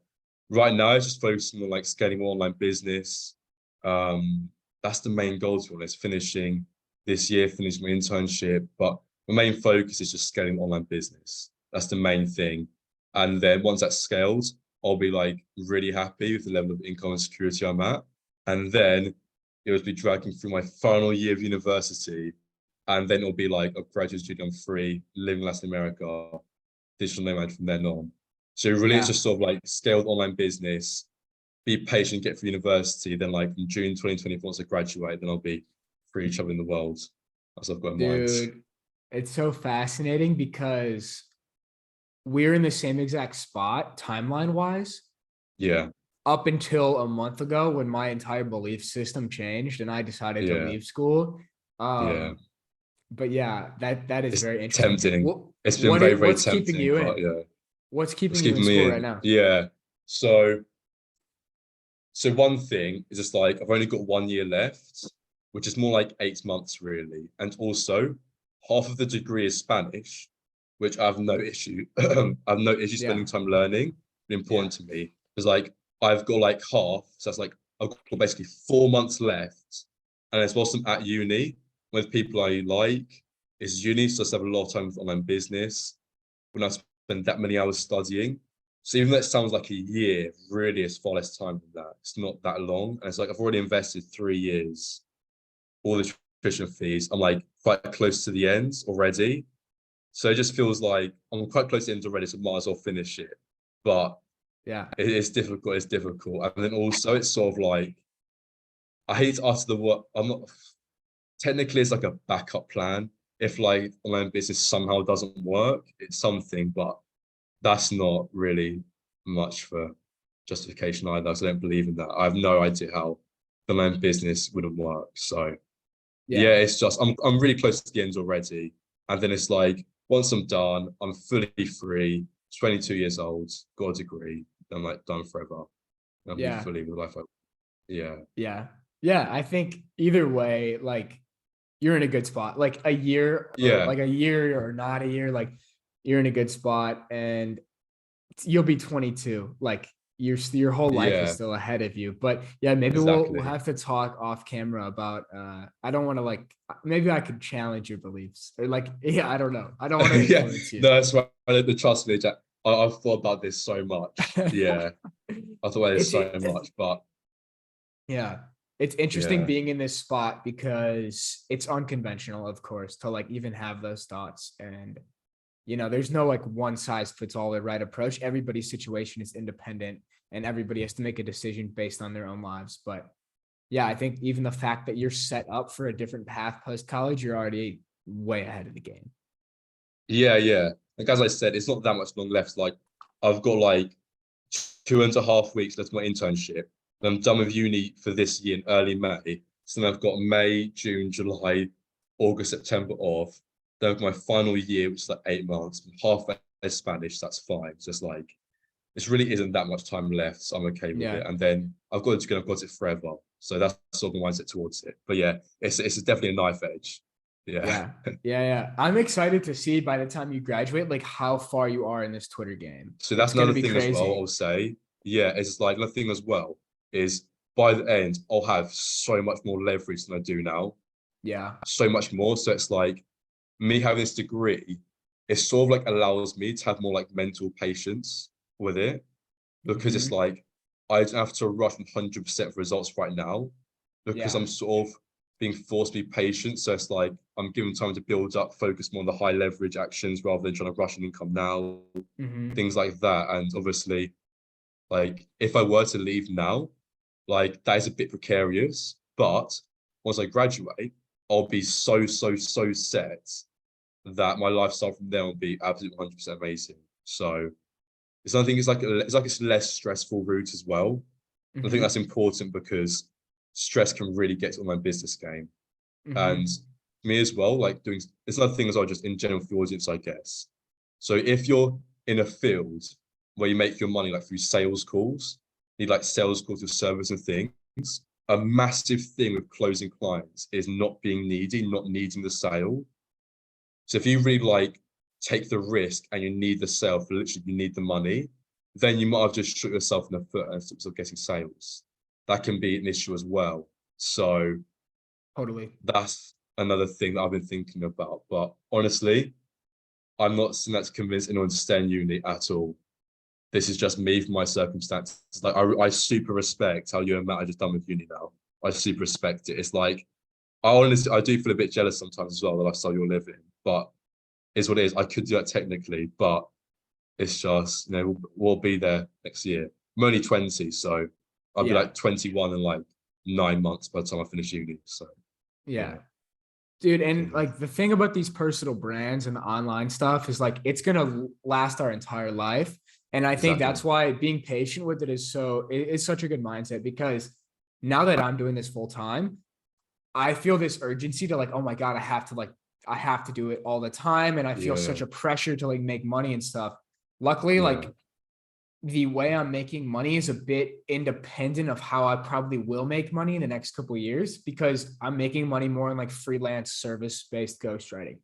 right now, it's just focusing on like scaling my online business. Um, that's the main goal to be honest, finishing this year, finishing my internship. But my main focus is just scaling online business. That's the main thing. And then once that's scaled, I'll be like really happy with the level of income and security I'm at. And then it would be dragging through my final year of university, and then it'll be like a graduate student, I'm free, living in Latin America, digital nomad from then on. So really, it's Yeah, just sort of like scaled online business, be patient, get through university, then like in June 2024, once I graduate, then I'll be free traveling the world, as I've got in mind. dude, it's so fascinating because we're in the same exact spot timeline wise Yeah, up until a month ago when my entire belief system changed and I decided to yeah, leave school. yeah. But yeah, that is It's very interesting. tempting. What It's been very, very what's keeping tempting, you but in? yeah, What's it's keeping you in keeping school me right in. now? Yeah. So So one thing is just like I've only got 1 year left, which is more like 8 months really. And also half of the degree is Spanish. which I have no issue. I have no issue Yeah. spending time learning. It's important to me because like I've got like half, so that's like I've got basically 4 months left, and it's whilst I'm at uni with people I like. It's uni, so I still have a lot of time with online business. When I spend that many hours studying, so even though it sounds like a year, really it's far less time than that. It's not that long, and it's like I've already invested 3 years, all the tuition fees. I'm like quite close to the end already. So it just feels like I'm quite close to the end already, so I might as well finish it. But Yeah. it's difficult. It's difficult, and then also it's sort of like I hate to utter the word. I'm not technically it's like a backup plan. If like online business somehow doesn't work, it's something, but that's not really much for justification either. So I don't believe in that. I have no idea how the online business wouldn't work. So yeah, Yeah. it's just I'm really close to the end already. And then it's like once I'm done, I'm fully free, 22 years old, got a degree, I'm like done forever. I'll be Yeah. fully with life. Yeah. Yeah. Yeah. I think either way, like you're in a good spot. Like a year or Yeah. like a year or not a year, like you're in a good spot and you'll be 22. Like your whole life is Yeah. still ahead of you. But yeah, maybe we'll Exactly. have to talk off camera about I don't want to like maybe I could challenge your beliefs or like yeah, I don't know. I don't want to Yeah. influence you. No, that's right. Trust me, Jack. I've thought about this so much. Yeah. I thought about this it's so it, much, but yeah. It's interesting yeah. being in this spot because it's unconventional, of course, to like even have those thoughts. And, there's no like one size fits all the right approach. Everybody's situation is independent and everybody has to make a decision based on their own lives. But yeah, I think even the fact that you're set up for a different path post college, you're already way ahead of the game. Yeah, yeah. Like as I said, it's not that much long left. Like I've got like 2.5 weeks left of my internship. And I'm done with uni for this year in early May. So then I've got May, June, July, August, September off. Then I've got my final year, which is like 8 months. Half as Spanish, that's fine. Just like this really isn't that much time left, so I'm okay with Yeah. it. And then I've got it, I've got it forever. So that's sort of my mindset towards it. But yeah, it's definitely a knife edge. Yeah. Yeah. Yeah. Yeah. I'm excited to see by the time you graduate, like how far you are in this Twitter game. So It's that's going to another be thing as well, crazy. I'll say. Yeah, it's like another thing as well is by the end, I'll have so much more leverage than I do now. Yeah. So much more. So it's like me having this degree, it sort of like allows me to have more like mental patience with it because it's Hmm. like I don't have to rush 100% for results right now because Yeah. I'm sort of being forced to be patient. So it's like I'm given time to build up, focus more on the high leverage actions rather than trying to rush an income now, Hmm. things like that. And obviously, like if I were to leave now, like that is a bit precarious. But once I graduate, I'll be so set that my lifestyle from there will be absolutely 100% amazing. So it's something. It's like it's less stressful route as well. I think Hmm. that's important because stress can really get to my business game. And Hmm. me as well, like doing it's another thing as well, just in general for the audience, I guess. So if you're in a field where you make your money like through sales calls, need like sales calls with service and things, a massive thing with closing clients is not being needy, not needing the sale. So if you really like take the risk and you need the sale for literally you need the money, then you might have just shot yourself in the foot in terms of getting sales. That can be an issue as well. So Totally. that's another thing that I've been thinking about. But honestly, I'm not saying that to convince anyone to stay in uni at all. This is just me for my circumstances. Like I super respect how you and Matt are just done with uni now. I super respect it. It's like I do feel a bit jealous sometimes as well, the lifestyle you're living, but is what it is. I could do that technically, but it's just we'll be there next year. I'm only 20, so I'll be Yeah. like 21 in like 9 months by the time I finish uni. So Yeah. yeah, Dude, and like the thing about these personal brands and the online stuff is like it's gonna last our entire life. And I think exactly. that's why being patient with it is such a good mindset because now that I'm doing this full time, I feel this urgency to like, oh my God, I have to do it all the time. And I feel Yeah, such a pressure to like make money and stuff. Luckily, yeah, like the way I'm making money is a bit independent of how I probably will make money in the next couple of years because I'm making money more in like freelance service based ghostwriting.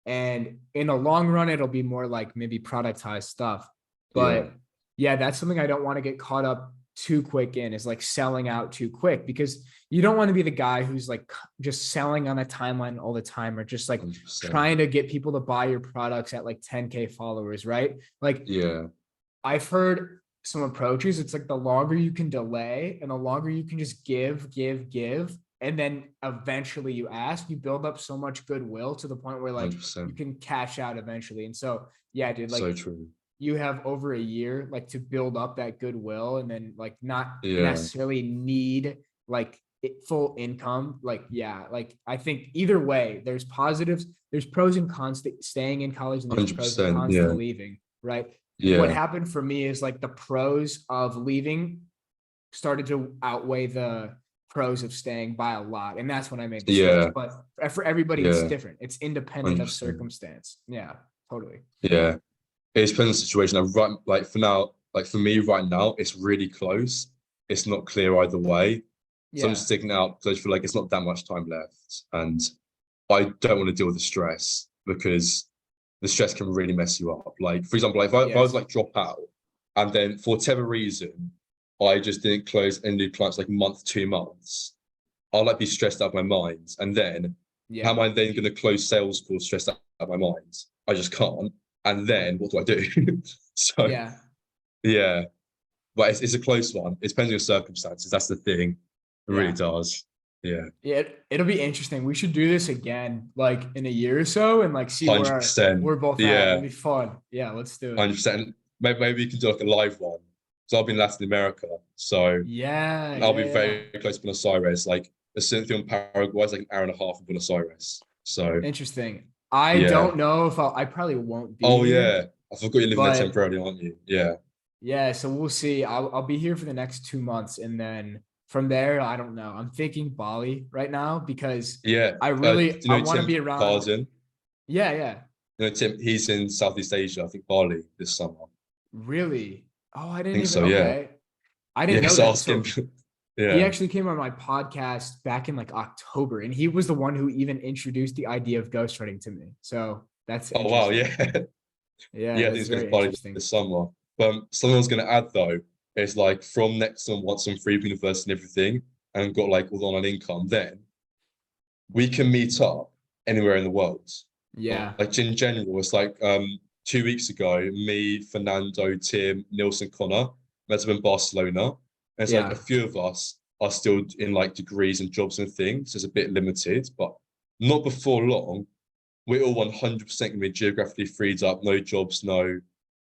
And in the long run, it'll be more like maybe productized stuff. Yeah, But yeah, that's something I don't want to get caught up too quick in, is like selling out too quick, because you don't want to be the guy who's like just selling on a timeline all the time, or just like 100%. trying to get people to buy your products at like 10K followers, right? Like Yeah, I've heard some approaches. It's like the longer you can delay and the longer you can just give, and then eventually you ask, you build up so much goodwill to the point where like you 100%. can cash out eventually. And so, yeah, dude, So like true. you have over a year like to build up that goodwill, and then like not Yeah, necessarily need like full income. Like, yeah, like I think either way, there's positives, there's pros and cons to staying in college, and there's pros and 100%. cons to Yeah, leaving, right? What yeah, happened for me is like the pros of leaving started to outweigh the pros of staying by a lot. And that's when I made the switch. yeah, But for everybody, it's yeah, different. It's independent of 100%. circumstance. Yeah, totally. Yeah. It depends on the situation. I right, like for now, like for me right now, it's really close. It's not clear either way. So I'm Yeah. just sticking out because I feel like it's not that much time left. And I don't want to deal with the stress because the stress can really mess you up. Like, for example, like if I was Yes. like drop out and then for whatever reason, I just didn't close any new clients like a month, 2 months, I'll like be stressed out of my mind. And then how Yeah. am I then going to close sales calls stressed out of my mind? I just can't. And then what do I do? So Yeah. yeah, but it's a close one. It depends on your circumstances. That's the thing. It really Yeah. does. Yeah, Yeah. It'll be interesting. We should do this again, like in a year or so, and like see where 100%. we're both at. It'll Yeah, be fun. Yeah. Let's do it. 100%. Maybe you can do like a live one. So I'll be in Latin America, so Yeah. I'll be Yeah. Yeah. very close to Buenos Aires. Like the Cynthia in Paraguay is like an hour and a half from Buenos Aires. So Interesting. I yeah. don't know if I probably won't be Oh here, yeah, I forgot you're living there but temporarily, aren't you? Yeah. yeah, so we'll see. I'll be here for the next 2 months, and then from there, I don't know. I'm thinking Bali right now because Yeah. I You know want to Tim be around. Carden? Yeah, yeah. You know Tim, he's in Southeast Asia, I think Bali this summer. Really? Oh, I I didn't think even. so, yeah. Okay, I didn't Yeah, know so that. ask him. So he Yeah. actually came on my podcast back in like October, and he was the one who even introduced the idea of ghostwriting to me. So that's Oh wow, interesting. yeah. Yeah, Yeah, I think that's it's going to very Bali interesting. this summer. But something I was going to add though is like from next time, once I'm free from university and everything, and got like all the online income, then we can meet up anywhere in the world. Yeah, Like in general, it's like 2 weeks ago, me, Fernando, Tim, Nilson, Connor met up in Barcelona. And it's like a yeah. few of us are still in like degrees and jobs and things. It's a bit limited, but not before long. We're all 100% going to be geographically freed up, no jobs, no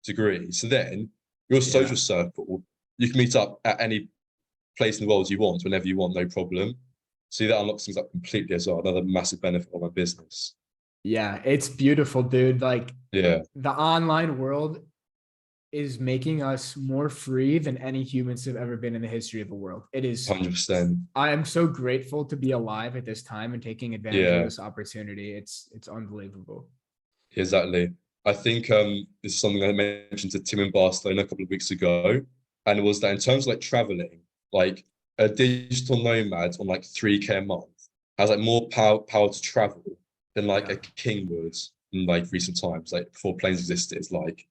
degree. So then your social Yeah. circle, you can meet up at any place in the world you want, whenever you want, no problem. See, that unlocks things up completely as well. Another massive benefit of my business. Yeah, it's beautiful, dude. Like Yeah, the online world is making us more free than any humans have ever been in the history of the world. It is. 100%. I am so grateful to be alive at this time and taking advantage of Yeah, this opportunity. It's unbelievable. exactly. I think this is something I mentioned to Tim in Barcelona a couple of weeks ago, and it was that in terms of like traveling, like a digital nomad on like 3K a month has like more power to travel than like Yeah. a king would in like recent times, like before planes existed. It's like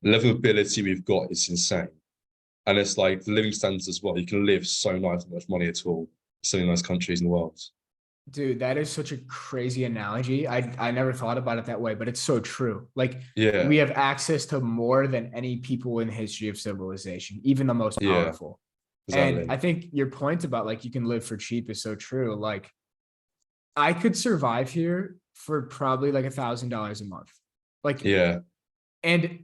the level of ability we've got is insane. And it's like the living standards as well. You can live so nice, not much money at all. So many nice countries in the world. Dude, that is such a crazy analogy. I never thought about it that way, but it's so true. Like Yeah, we have access to more than any people in the history of civilization, even the most yeah, powerful. And exactly. I think your point about like you can live for cheap is so true. Like I could survive here for probably like $1,000 a month. Like, Yeah, and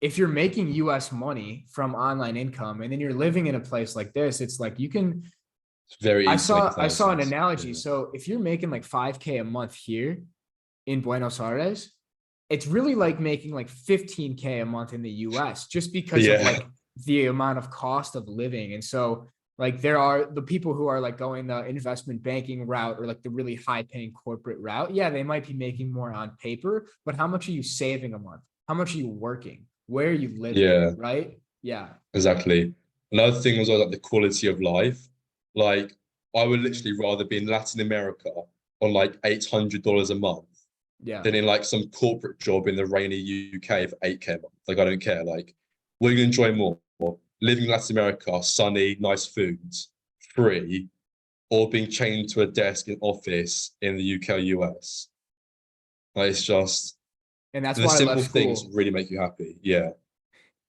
if you're making US money from online income and then you're living in a place like this, it's like you can. it's very I easy to make a saw I saw an thousand. analogy. Yeah, So if you're making like 5K a month here in Buenos Aires, it's really like making like 15K a month in the US just because of yeah, like the amount of cost of living. And so like there are the people who are like going the investment banking route or like the really high paying corporate route. Yeah, they might be making more on paper, but how much are you saving a month? How much are you working? Where are you living? yeah, Right? Yeah. exactly. Another thing was like the quality of life. Like I would Mhm. literally rather be in Latin America on like $800 a month Yeah. than in like some corporate job in the rainy UK for 8K a month. Like, I don't care. Like, what are you gonna enjoy more? Living in Latin America, sunny, nice foods, free, or being chained to a desk in office in the UK or US? Like, it's just And that's the why I simple left things school. really make you happy. Yeah.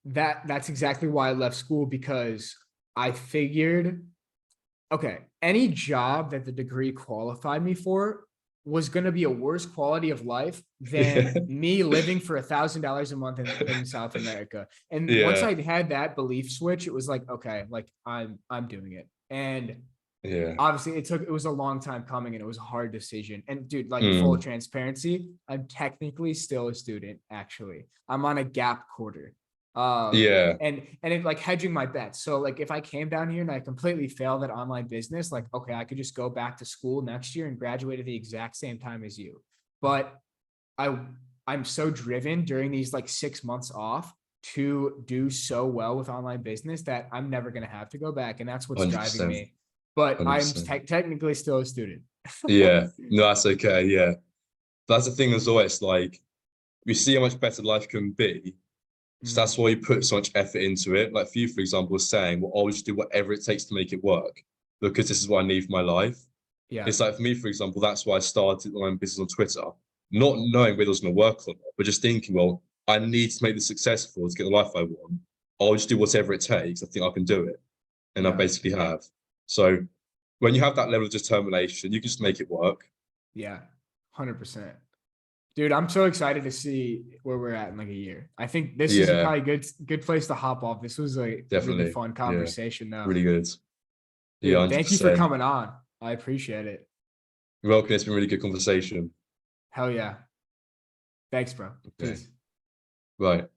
That's exactly why I left school, because I figured, okay, any job that the degree qualified me for was going to be a worse quality of life than me living for $1,000 a month in South America. And once Yeah. I had that belief switch, it was like, okay, like I'm doing it. And Yeah. obviously it was a long time coming, and it was a hard decision. And dude, like, full Mm. transparency, I'm technically still a student. Actually, I'm on a gap quarter. Yeah. And it, like, hedging my bets. So like, if I came down here and I completely failed at online business, like, okay, I could just go back to school next year and graduate at the exact same time as you. But I I'm so driven during these like 6 months off to do so well with online business that I'm never going to have to go back. And that's what's driving 100%. me. But I'm 100%. technically still a student. Yeah. No, that's okay. Yeah. That's the thing as well. It's like we see how much better life can be. So Mhm. that's why you put so much effort into it. Like for you, for example, was saying, well, I'll just do whatever it takes to make it work because this is what I need for my life. Yeah. It's like for me, for example, that's why I started my own business on Twitter, not knowing whether it was going to work or not, but just thinking, well, I need to make this successful to get the life I want. I'll just do whatever it takes. I think I can do it. And I Yeah. basically have. So when you have that level of determination, you can just make it work. Yeah. 100%. Dude, I'm so excited to see where we're at in like a year. I think this is Yeah, probably good place to hop off. This was a really definitely. fun Yeah, conversation though. really good. Yeah, Dude, thank you for 100%. coming on. I appreciate it. You're welcome. It's been a really good conversation. Hell yeah. Thanks, bro. Okay, Peace. right.